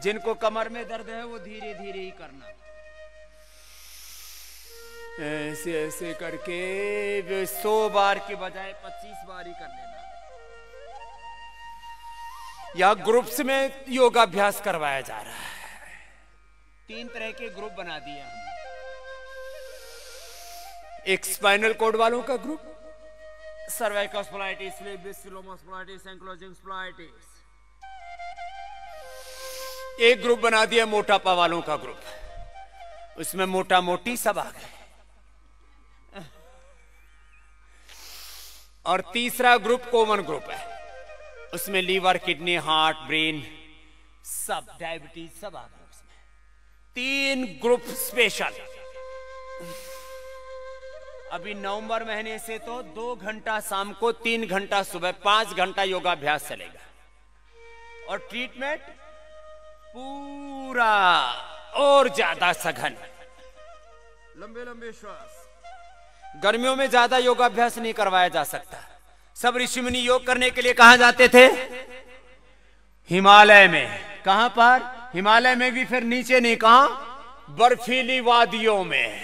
जिनको कमर में दर्द है वो धीरे धीरे ही करना, ऐसे ऐसे करके 100 बार के बजाय 25 बार ही कर लेना। या ग्रुप्स में योगाभ्यास करवाया जा रहा है। 3 तरह के ग्रुप बना दिए हमने। एक स्पाइनल कॉर्ड वालों का ग्रुप, सर्वाइकल स्प्लाइटिस, स्प्लाइटिस, एंक्लोजिंग स्प्लाइटिस। एक ग्रुप बना दिया मोटापा वालों का ग्रुप, उसमें मोटा मोटी सब आ गए। और तीसरा ग्रुप कॉमन ग्रुप है, उसमें लीवर, किडनी, हार्ट, ब्रेन सब डायबिटीज सब आ गया उसमें। 3 ग्रुप स्पेशल। अभी नवंबर महीने से तो 2 घंटा शाम को, 3 घंटा सुबह, 5 घंटा योगाभ्यास चलेगा। और ट्रीटमेंट पूरा और ज्यादा सघन। लंबे लंबे श्वास। गर्मियों में ज्यादा योगाभ्यास नहीं करवाया जा सकता। सब ऋषि मुनि योग करने के लिए कहां जाते थे? हिमालय में। कहां पर? हिमालय में भी फिर नीचे नहीं, कहां? बर्फीली वादियों में।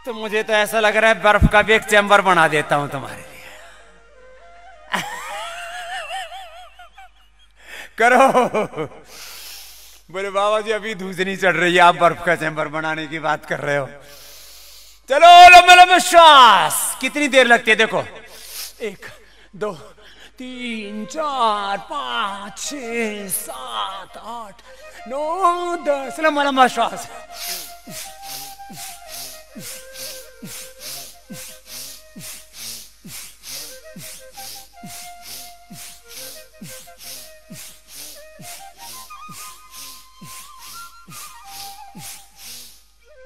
तो मुझे तो ऐसा लग रहा है बर्फ का भी एक चैम्बर बना देता हूं तुम्हारे लिए। करो। बोले बाबा जी अभी धूस नहीं चढ़ रही है, आप बर्फ का चैम्बर बनाने की बात कर रहे हो। चलो लंबे लंबे श्वास। कितनी देर लगती है देखो? 1 2 3 4 5 6 7 8 9 10। लंबा लंबा श्वास।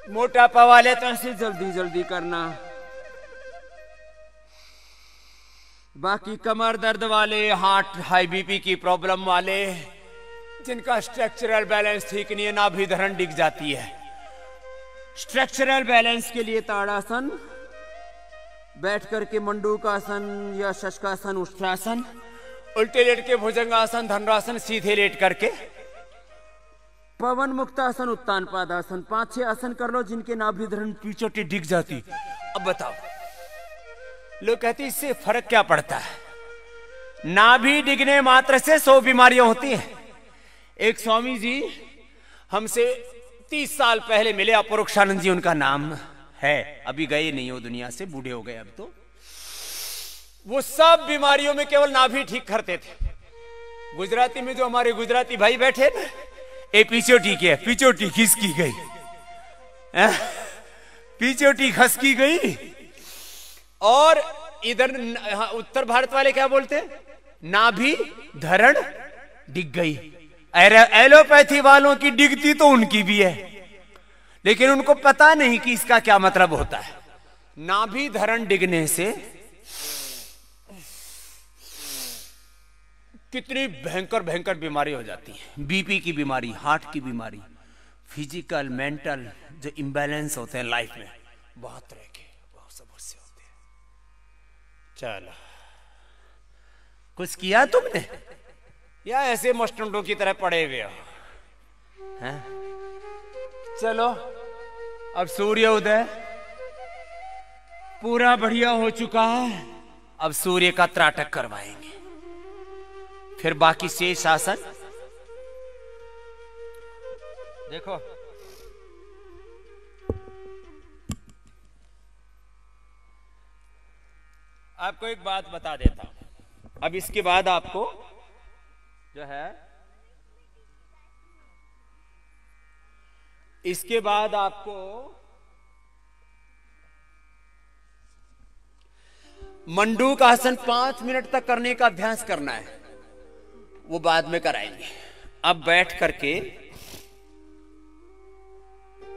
मोटापा वाले तो ऐसे जल्दी जल्दी करना। बाकी कमर दर्द वाले, हार्ट हाई बीपी की प्रॉब्लम वाले, जिनका स्ट्रक्चरल बैलेंस ठीक नहीं है, नाभि धरण डिग जाती है, स्ट्रक्चरल बैलेंस के लिए ताड़ासन, बैठ करके मंडूकासन या शशकासन, उष्ट्रासन, उल्टे लेट के भुजंगासन, धनुरासन, सीधे लेट करके पवन मुक्तासन, उत्तान पादासन। 5-6 आसन कर लो जिनके नाभि धरण पीछे डिग जाती। अब बताओ, लोग कहते हैं इससे फर्क क्या पड़ता है? नाभि डिगने मात्र से 100 बीमारियां होती हैं। एक स्वामी जी हमसे 30 साल पहले मिले, अपरोक्षानंद जी उनका नाम है। अभी गए नहीं हो दुनिया से, बूढ़े हो गए अब तो। वो सब बीमारियों में केवल नाभि ठीक करते थे। गुजराती में जो हमारे गुजराती भाई बैठे ना, ए पिछोटी के, पिछोटी खिसकी गई, पिछोटी खसकी गई। और इधर उत्तर भारत वाले क्या बोलते? नाभि धरण डिग गई। एलोपैथी वालों की डिगती तो उनकी भी है, लेकिन उनको पता नहीं कि इसका क्या मतलब होता है। नाभि धरण डिगने से कितनी भयंकर भयंकर बीमारी हो जाती है। बीपी की बीमारी, हार्ट की बीमारी, फिजिकल मेंटल जो इम्बैलेंस होते हैं लाइफ में, बहुत तरह के बहुत समस्या होते हैं। चलो, कुछ किया तुमने या ऐसे मस्टंडों की तरह पड़े हुए हो? हैं? चलो, अब सूर्य उदय पूरा बढ़िया हो चुका है। अब सूर्य का त्राटक करवाएंगे, फिर बाकी शेष आसन। देखो, आपको एक बात बता देता हूं। अब इसके बाद आपको जो है, इसके बाद आपको मंडूक आसन 5 मिनट तक करने का अभ्यास करना है, वो बाद में कराएंगे। अब बैठ करके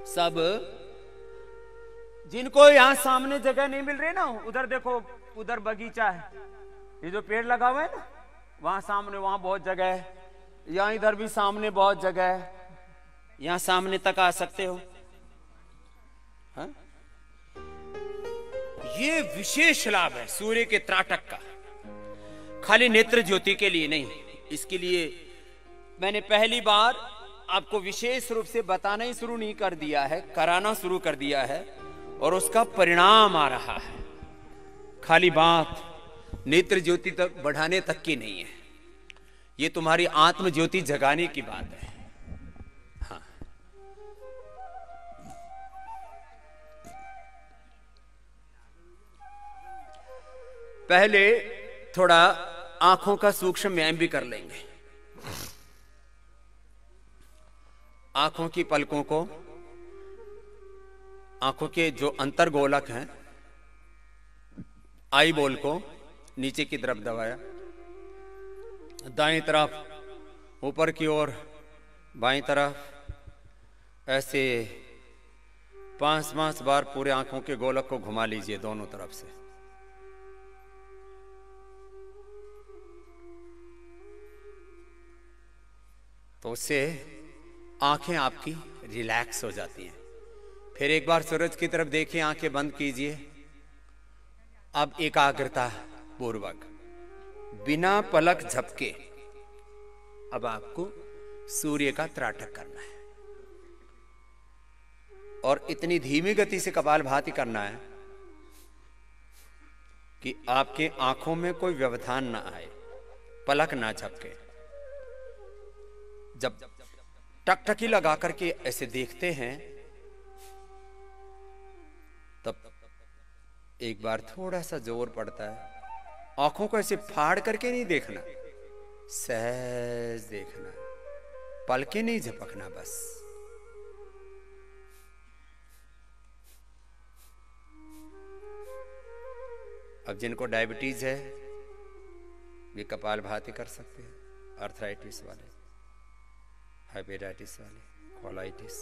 सब, जिनको यहां सामने जगह नहीं मिल रही ना, उधर देखो, उधर बगीचा है, ये जो पेड़ लगा हुआ है ना, वहां सामने, वहां बहुत जगह है। यहां इधर भी सामने बहुत जगह है, यहां सामने तक आ सकते हो। हा? ये विशेष लाभ है सूर्य के त्राटक का, खाली नेत्र ज्योति के लिए नहीं। इसके लिए मैंने पहली बार आपको विशेष रूप से बताना ही शुरू नहीं कर दिया है, कराना शुरू कर दिया है, और उसका परिणाम आ रहा है। खाली बात नेत्र ज्योति तक बढ़ाने तक की नहीं है, ये तुम्हारी आत्म ज्योति जगाने की बात है। हाँ, पहले थोड़ा आंखों का सूक्ष्म व्यायाम भी कर लेंगे। आंखों की पलकों को, आंखों के जो अंतर्गोलक हैं, आई बॉल को नीचे की तरफ दबाया, दाईं तरफ ऊपर की ओर, बाईं तरफ, ऐसे 5-5 बार पूरे आंखों के गोलक को घुमा लीजिए दोनों तरफ से। तो उससे आंखें आपकी रिलैक्स हो जाती हैं। फिर एक बार सूरज की तरफ देखिए, आंखें बंद कीजिए। अब एकाग्रता पूर्वक बिना पलक झपके अब आपको सूर्य का त्राटक करना है, और इतनी धीमी गति से कपालभाति करना है कि आपके आंखों में कोई व्यवधान ना आए, पलक ना झपके। जब टकटकी लगा करके ऐसे देखते हैं, तब एक बार थोड़ा सा जोर पड़ता है। आंखों को ऐसे फाड़ करके नहीं देखना, सहज देखना, पलके नहीं झपकना बस। अब जिनको डायबिटीज है वे कपालभाति कर सकते हैं, आर्थराइटिस वाले, हाइपेटाइटिस वाले, कोलाइटिस,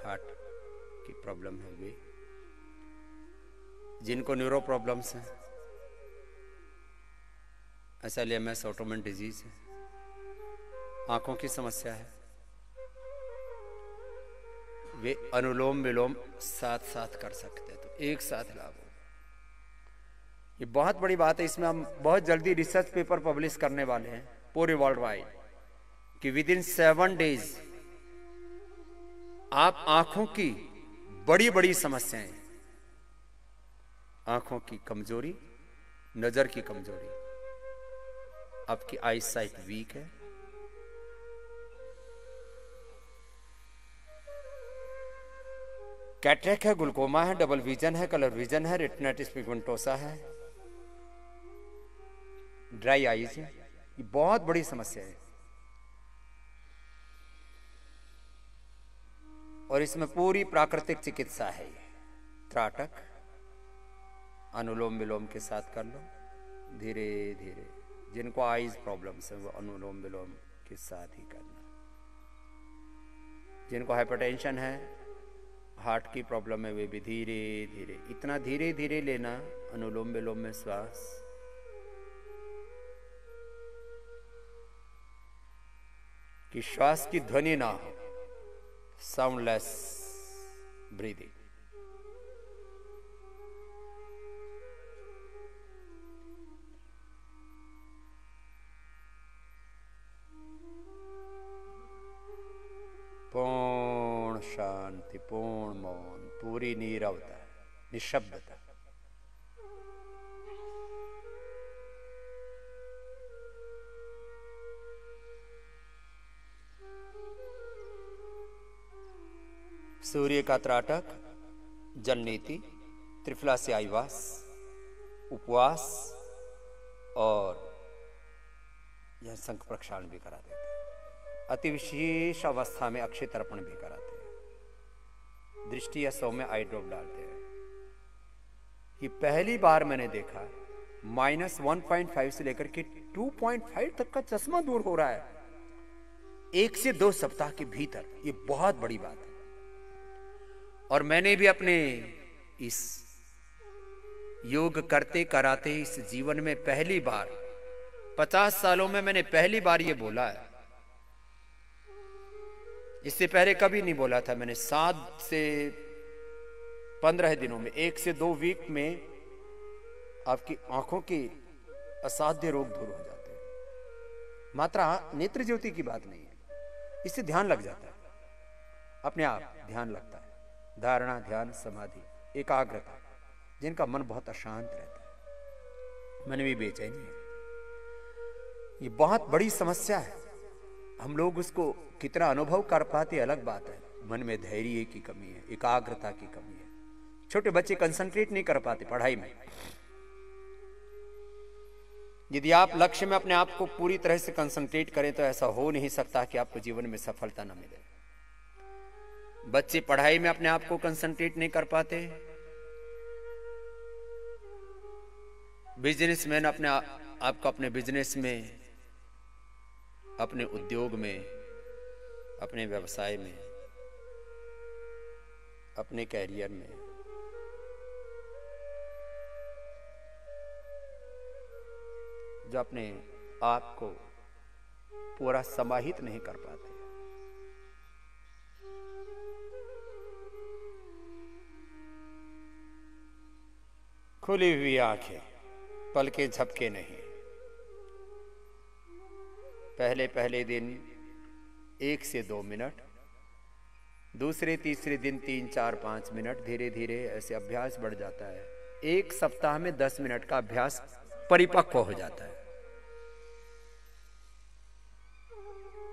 हार्ट की प्रॉब्लम है वे, जिनको न्यूरो प्रॉब्लम्स हैं, SLMS ऑटोमन डिजीज है, आंखों की समस्या है, वे अनुलोम विलोम साथ साथ कर सकते हैं। तो एक साथ लाभ हो, ये बहुत बड़ी बात है। इसमें हम बहुत जल्दी रिसर्च पेपर पब्लिश करने वाले हैं पूरे वर्ल्ड वाइड कि विद इन 7 डेज आप आंखों की बड़ी बड़ी समस्याएं, आंखों की कमजोरी, नजर की कमजोरी, आपकी आई साइट वीक है, कैटरेक्ट है, ग्लूकोमा है, डबल विजन है, कलर विजन है, रेटिनाइटिस पिगमेंटोसा है, ड्राई आईज है, ये बहुत बड़ी समस्या है। और इसमें पूरी प्राकृतिक चिकित्सा है। ये त्राटक अनुलोम विलोम के साथ कर लो धीरे धीरे। जिनको आईज प्रॉब्लम्स है वो अनुलोम विलोम के साथ ही करना। जिनको हाइपरटेंशन है, हार्ट की प्रॉब्लम है, वे भी धीरे धीरे, इतना धीरे धीरे लेना अनुलोम विलोम में श्वास, कि श्वास की ध्वनि ना हो, साउंडलेस ब्रीदिंग। पूर्ण शांति, पूर्ण मौन, पूरी नीरवता, निशब्दता। सूर्य का त्राटक, जल नीति, त्रिफला से आईवास, उपवास और यह शंख प्रक्षालन भी करा देते हैं। अति विशेष अवस्था में अक्षय तर्पण भी कराते हैं। दृष्टि या सौ में आई ड्रॉप डालते हैं। ये पहली बार मैंने देखा -1.5 से लेकर के 2.5 तक का चश्मा दूर हो रहा है 1 से 2 सप्ताह के भीतर। ये बहुत बड़ी बात है। और मैंने भी अपने इस योग करते कराते इस जीवन में पहली बार, 50 सालों में मैंने पहली बार ये बोला है। इससे पहले कभी नहीं बोला था मैंने। 7 से 15 दिनों में, 1 से 2 वीक में आपकी आंखों के असाध्य रोग दूर हो जाते हैं। मात्रा नेत्र ज्योति की बात नहीं है, इससे ध्यान लग जाता है, अपने आप ध्यान लगता है। धारणा, ध्यान, समाधि, एकाग्रता, जिनका मन बहुत अशांत रहता है, मन भी बेचैनी है, ये बहुत बड़ी समस्या है। हम लोग उसको कितना अनुभव कर पाते अलग बात है। मन में धैर्य की कमी है, एकाग्रता की कमी है। छोटे बच्चे कंसंट्रेट नहीं कर पाते पढ़ाई में। यदि आप लक्ष्य में अपने आप को पूरी तरह से कंसंट्रेट करें तो ऐसा हो नहीं सकता कि आपको जीवन में सफलता न मिले। बच्चे पढ़ाई में अपने आप को कंसंट्रेट नहीं कर पाते। बिजनेसमैन अपने आप को अपने बिजनेस में अपने उद्योग में, अपने व्यवसाय में, अपने कैरियर में, जो अपने आप को पूरा समाहित नहीं कर पाते, खुली हुई आंखें, पलकें झपके नहीं। पहले पहले दिन 1 से 2 मिनट, दूसरे तीसरे दिन 3, 4, 5 मिनट, धीरे धीरे ऐसे अभ्यास बढ़ जाता है। 1 सप्ताह में 10 मिनट का अभ्यास परिपक्व हो जाता है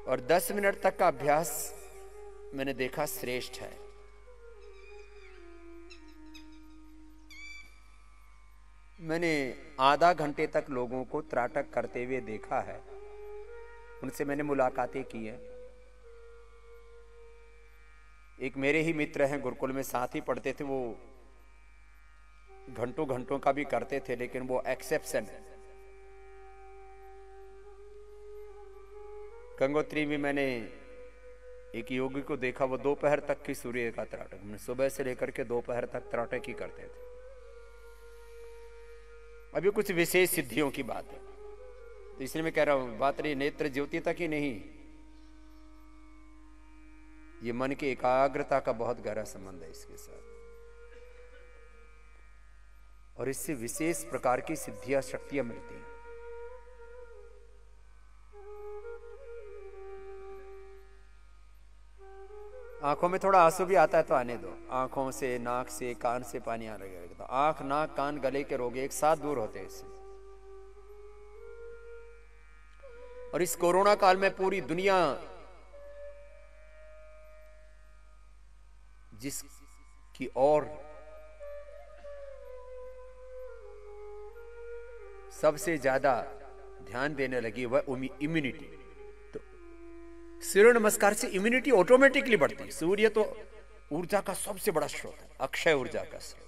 और 10 मिनट तक का अभ्यास मैंने देखा श्रेष्ठ है। मैंने आधा घंटे तक लोगों को त्राटक करते हुए देखा है, उनसे मैंने मुलाकातें की हैं। एक मेरे ही मित्र हैं, गुरुकुल में साथ ही पढ़ते थे, वो घंटों घंटों का भी करते थे, लेकिन वो एक्सेप्शन है। गंगोत्री में मैंने एक योगी को देखा, वो दोपहर तक की सूर्य का त्राटक, सुबह से लेकर के दोपहर तक त्राटक ही करते थे। अभी कुछ विशेष सिद्धियों की बात है, तो इसलिए मैं कह रहा हूं, बात रही नेत्र ज्योति तक ही नहीं, ये मन की एकाग्रता का बहुत गहरा संबंध है इसके साथ, और इससे विशेष प्रकार की सिद्धियां, शक्तियां मिलती हैं। आंखों में थोड़ा आंसू भी आता है तो आने दो, आंखों से, नाक से, कान से पानी आने लगेगा, तो आंख, नाक, कान, गले के रोग एक साथ दूर होते हैं इससे। और इस कोरोना काल में पूरी दुनिया जिसकी ओर सबसे ज्यादा ध्यान देने लगी वह इम्यूनिटी। तो सूर्य नमस्कार से इम्यूनिटी ऑटोमेटिकली बढ़ती है। सूर्य तो ऊर्जा का सबसे बड़ा स्रोत है, अक्षय ऊर्जा का स्रोत।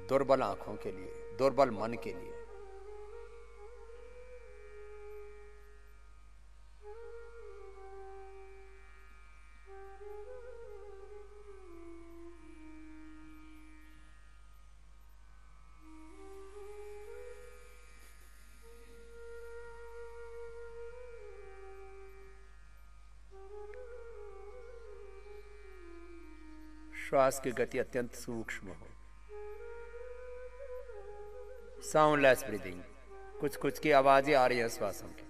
दुर्बल आंखों के लिए, दुर्बल मन के लिए, श्वास की गति अत्यंत सूक्ष्म हो, साउंडलेस ब्रीदिंग, कुछ कुछ की आवाजें आ रही है श्वासों की।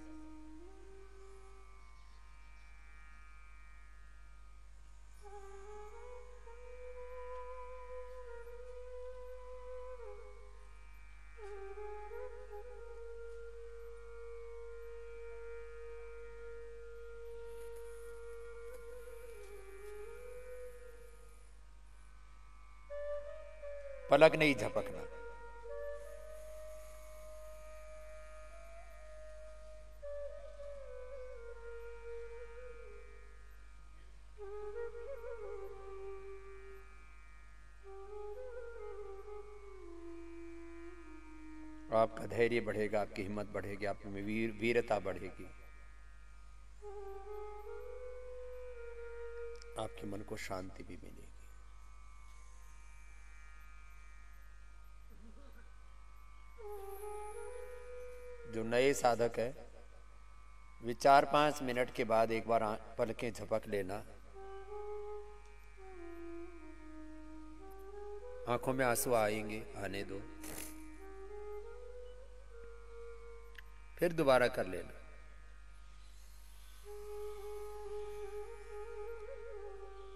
पलक नहीं झपकना। आपका धैर्य बढ़ेगा, आपकी हिम्मत बढ़ेगी, आप में वीरता बढ़ेगी, आपके मन को शांति भी मिलेगी। जो नए साधक है, वे 4-5 मिनट के बाद एक बार पलकें झपक लेना, आंखों में आंसू आएंगे, आने दो, फिर दोबारा कर लेना।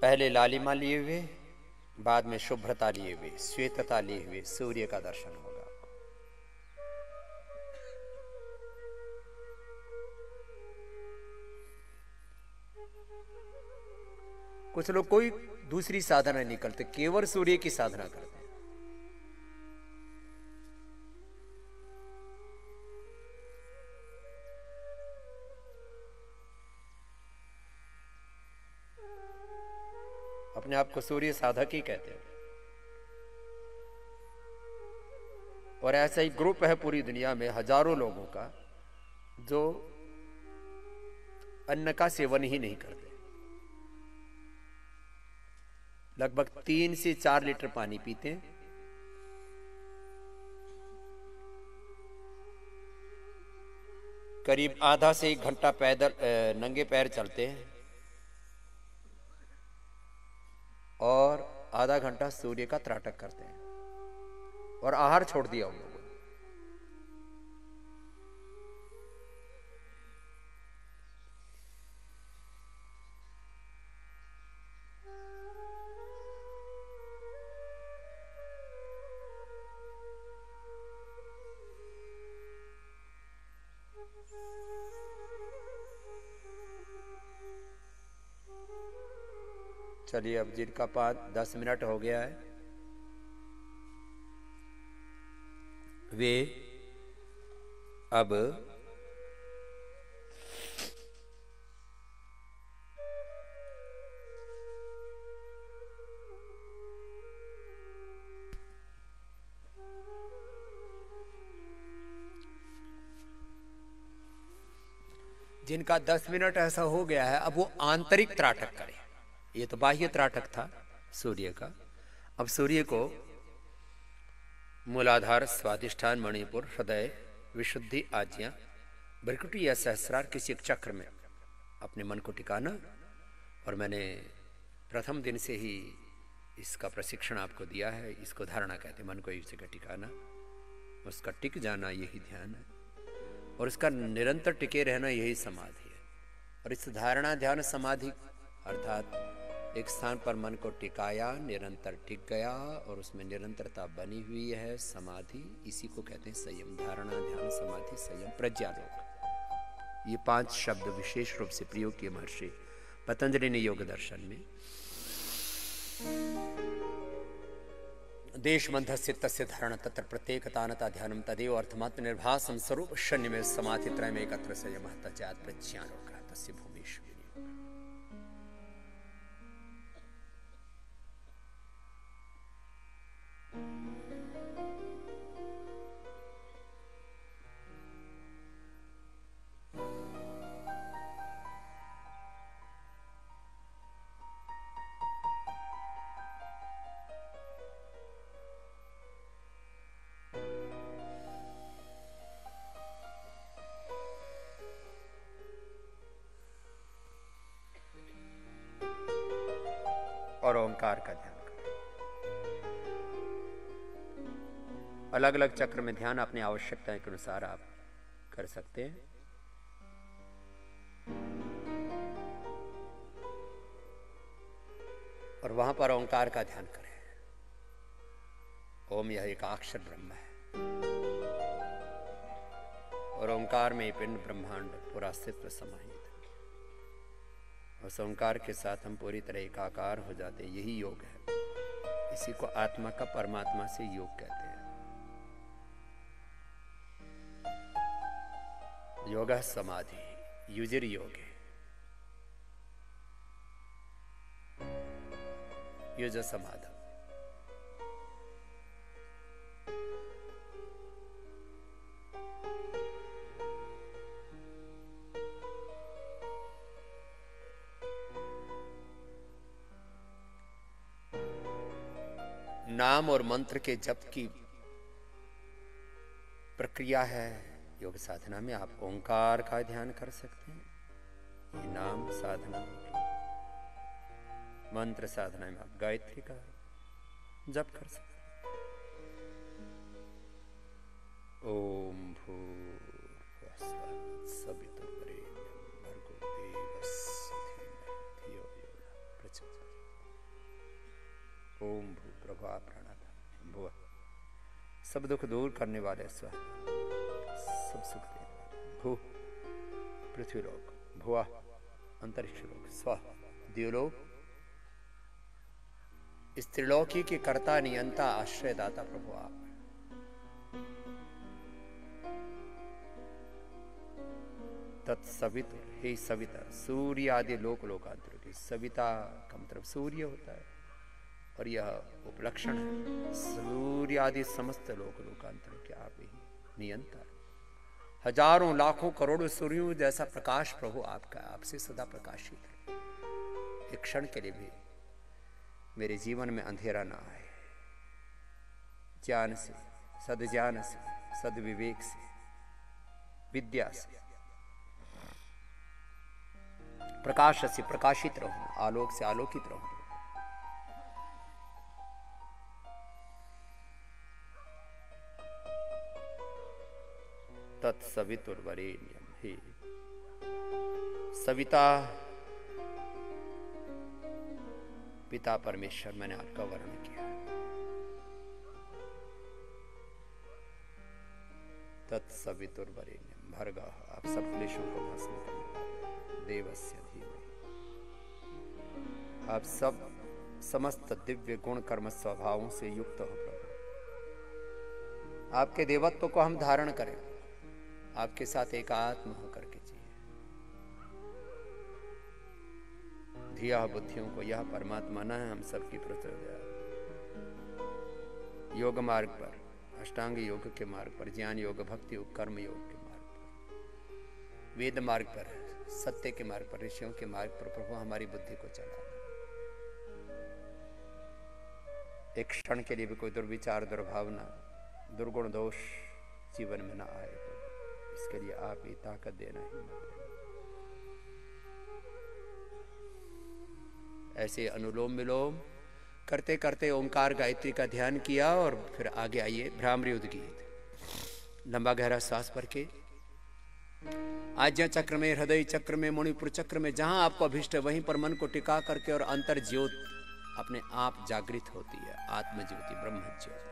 पहले लालिमा लिए हुए, बाद में शुभ्रता लिए हुए, श्वेतता लिए हुए सूर्य का दर्शन होगा। कुछ लोग कोई दूसरी साधना नहीं करते, केवल सूर्य की साधना करते हैं। अपने आप को सूर्य साधक ही कहते हैं। और ऐसा ही ग्रुप है पूरी दुनिया में हजारों लोगों का जो अन्न का सेवन ही नहीं करते। लगभग 3 से 4 लीटर पानी पीते हैं, करीब आधा से 1 घंटा पैदल नंगे पैर चलते हैं और आधा घंटा सूर्य का त्राटक करते हैं और आहार छोड़ दिया उन लोगों ने। चलिए, अब जिनका 5-10 मिनट हो गया है वे अब जिनका 10 मिनट ऐसा हो गया है, अब वो आंतरिक त्राटक करें। ये तो बाह्य त्राटक था सूर्य का। अब सूर्य को मूलाधार, स्वाधिष्ठान, मणिपुर, हृदय, विशुद्धि, आज्ञा, भ्रिकुटी या सहस्रार किसी एक चक्र में अपने मन को टिकाना। और मैंने प्रथम दिन से ही इसका प्रशिक्षण आपको दिया है। इसको धारणा कहते हैं, मन को एक जगह टिकाना, उसका टिक जाना यही ध्यान है और उसका निरंतर टिके रहना यही समाधि है। और इस धारणा ध्यान समाधि अर्थात एक स्थान पर मन को टिकाया, निरंतर टिक गया और उसमें निरंतरता बनी हुई है, समाधि, इसी को कहते हैं संयम। धारणा ध्यान समाधि संयम प्रज्ञालोक, ये 5 शब्द विशेष रूप से प्रयोग किए महर्षि पतंजलि ने योग दर्शन में। देश मंधस्य तस्य धारणा तत्र प्रत्येकतानता ध्यानम तदेव अर्थमात्म निर्भासम स्वरूप शून्य में समाधि त्रय में एकत्र संयम तज्जात प्रज्ञालोक तस्य भूमिषु। और ओंकार का ध्यान करें। अलग अलग चक्र में ध्यान अपनी आवश्यकता के अनुसार आप कर सकते हैं। और वहां पर ओंकार का ध्यान करें। ओम यह एक अक्षर ब्रह्म है और ओंकार में पिंड ब्रह्मांड पूरा अस्तित्व समाहित है। उस ओंकार के साथ हम पूरी तरह एकाकार हो जाते हैं। यही योग है। इसी को आत्मा का परमात्मा से योग कहते हैं। योग समाधि युजिर योग है। युज समाधि नाम और मंत्र के जप की प्रक्रिया है। योग साधना में आप ओंकार का ध्यान कर सकते हैं। ये नाम साधना होगी। मंत्र साधना में आप गायत्री का जप कर सकते हैं। ओम भूर्भुवः सवितुर्वरेण्यं भर्गो देवस्य धीमहि धियो यो नः प्रचोदयात्। ओम भू प्रभा प्राणाधाम भुव, सब दुख दूर करने वाले स्व, सब सुख देने वाले भू, पृथ्वीलोक, भुवा अंतरिक्ष लोक, स्व द्युलोक, इस त्रिलोकी के कर्ता नियंता आश्रयदाता प्रभु आप। तत्सवितुर, हे सविता, सूर्य आदि लोक लोकांतर की सविता का मतलब सूर्य होता है। और यह उपलक्षण है सूर्य आदि समस्त लोकांतर के आप ही नियंता। हजारों लाखों करोड़ों सूर्यों जैसा प्रकाश प्रभु आपका, आपसे सदा प्रकाशित है। एक क्षण के लिए भी मेरे जीवन में अंधेरा ना आए। ज्ञान से, सद्ज्ञान से, सद्विवेक से, विद्या से, प्रकाश से प्रकाशित रहूं, आलोक से आलोकित रहूं। तत्सवितुर्वरेण्यम। हे सविता पिता परमेश्वर, मैंने आपका वर्णन किया। तत्सवितुर्वरेण्यम भर्गः, आप सब क्लेशों को भस्म करने वाले देवस्य धीमहि। आप सब समस्त दिव्य गुण कर्म स्वभावों से युक्त हो प्रभु। आपके देवत्व को हम धारण करें, आपके साथ एकात्म होकर के जिए। धिया बुद्धियों को यह परमात्मा न है, हम सबकी प्रचोदया। योग मार्ग पर, अष्टांग योग के मार्ग पर, ज्ञान योग, भक्ति योग, कर्म योग के मार्ग पर, वेद मार्ग पर, सत्य के मार्ग पर, ऋषियों के मार्ग पर प्रभु हमारी बुद्धि को चला। एक क्षण के लिए भी कोई दुर्विचार, दुर्भावना, दुर्गुण दोष जीवन में ना आए प्रभु। इसके लिए आप ही ताकत देना, हिम्मत देना। ऐसे अनुलोम विलोम करते करते ओंकार गायत्री का ध्यान किया और फिर आगे आइए भ्रामरी उद्गीत। लंबा गहरा श्वास भर के आज्ञा चक्र में, हृदय चक्र में, मणिपुर चक्र में, जहां आपको अभिष्ट है वहीं पर मन को टिका करके और अंतर ज्योत अपने आप जागृत होती है। आत्म ज्योति, ब्रह्म ज्योति।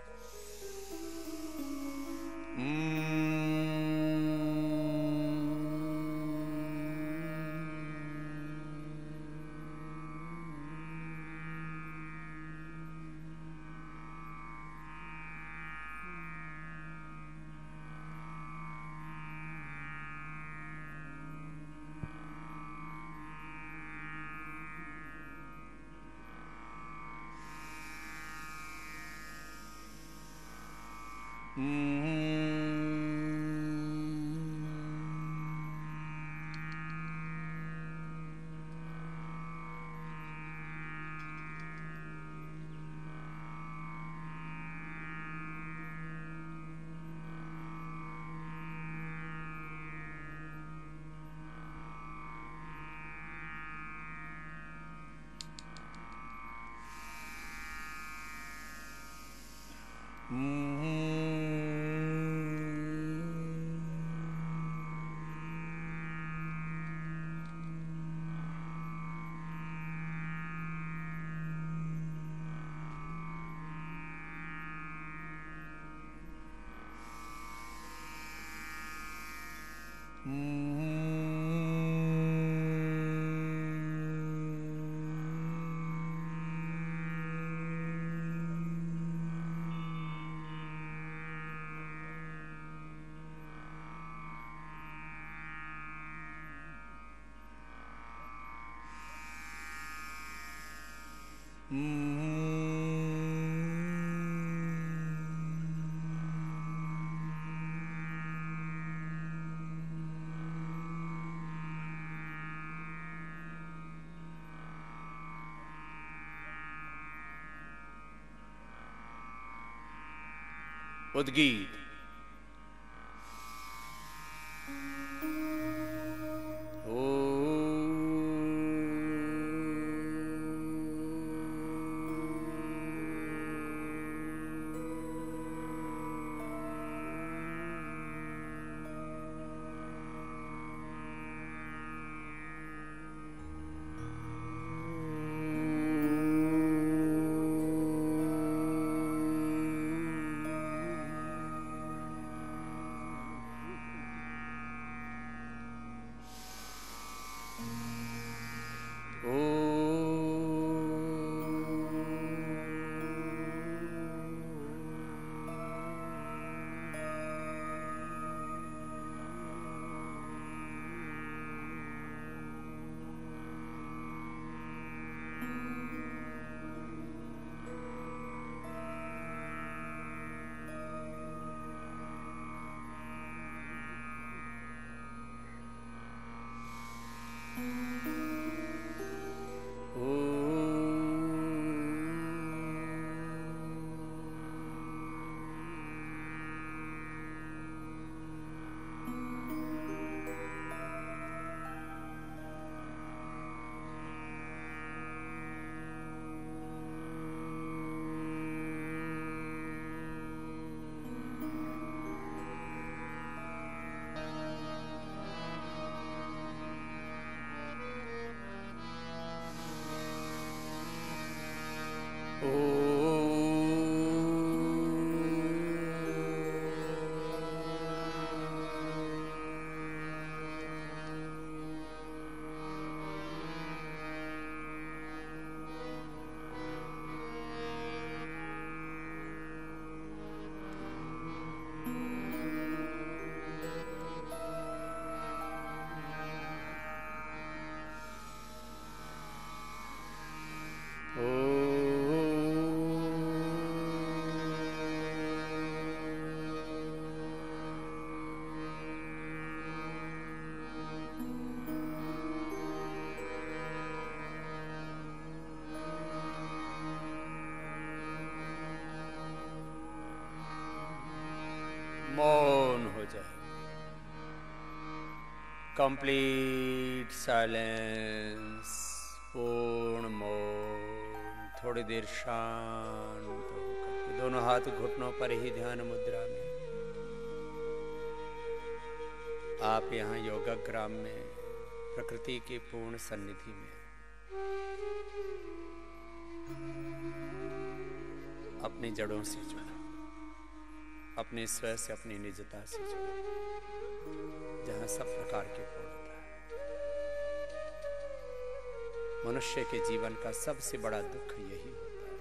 उद्गीत। मौन हो जाए, कंप्लीट साइलेंस, पूर्ण मौन। थोड़ी देर शांत होकर के दोनों हाथ घुटनों पर ही ध्यान मुद्रा में आप यहाँ योगाग्राम में प्रकृति की पूर्ण सन्निधि में अपनी जड़ों से जुड़ो, अपने स्वयं से, अपनी निजता से जुड़ो, जहाँ सब प्रकार की पूर्णता है। मनुष्य के जीवन का सबसे बड़ा दुख यही होता है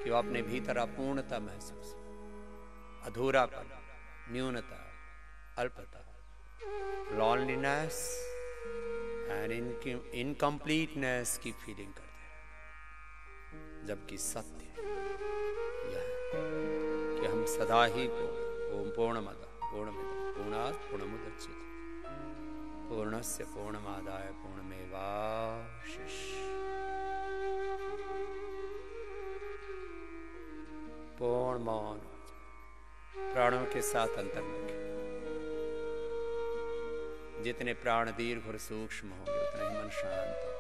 कि वो अपने भीतर अपूर्णता महसूस, अधूरापन, न्यूनता, अल्पता, लॉनलीनेस एंड इनकम्प्लीटनेस की फीलिंग करते हैं। जबकि सत्य यह है कि हम सदा ही ओम पूर्णमद पूर्णमिदं पूर्णात् पूर्णमुदच्यते पूर्णस्य पूर्णमादाय पूर्णमेवावशिष्यते। पूर्ण मौन, प्राणों के साथ अंतर्मुख। जितने प्राण दीर्घ और सूक्ष्म होंगे उतना ही मन शांत होगा।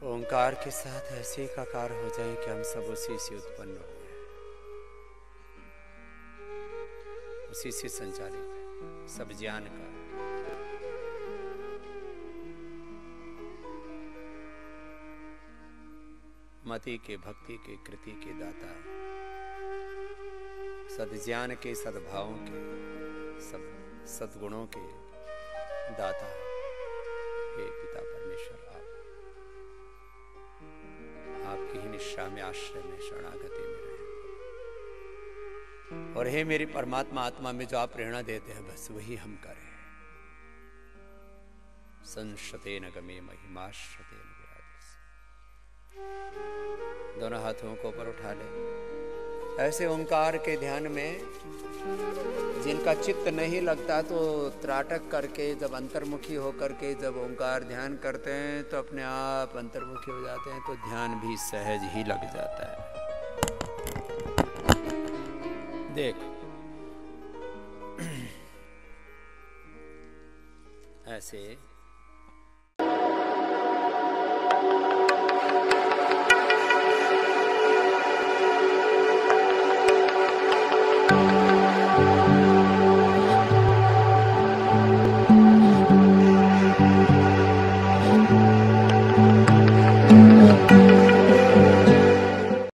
ओंकार के साथ ऐसे एकाकार हो जाए कि हम सब उसी से उत्पन्न हो गए, उसी से संचालित है सब ज्ञान का। मति के, भक्ति के, कृति के दाता, सद्ज्ञान के, सद्भावों के, सब सद्गुणों के दाता हे पिता परमेश्वर, आपकी ही निष्ठा में, आश्रय में, शरणागति में रहे। और हे मेरी परमात्मा आत्मा में जो आप प्रेरणा देते हैं बस वही हम करें। संशतेन गमे महिमाश्रतेन विराजस। दोनों हाथों को ऊपर उठा ले। ऐसे ओंकार के ध्यान में जिनका चित्त नहीं लगता तो त्राटक करके, जब अंतर्मुखी होकर के जब ओंकार ध्यान करते हैं तो अपने आप अंतर्मुखी हो जाते हैं, तो ध्यान भी सहज ही लग जाता है। देख ऐसे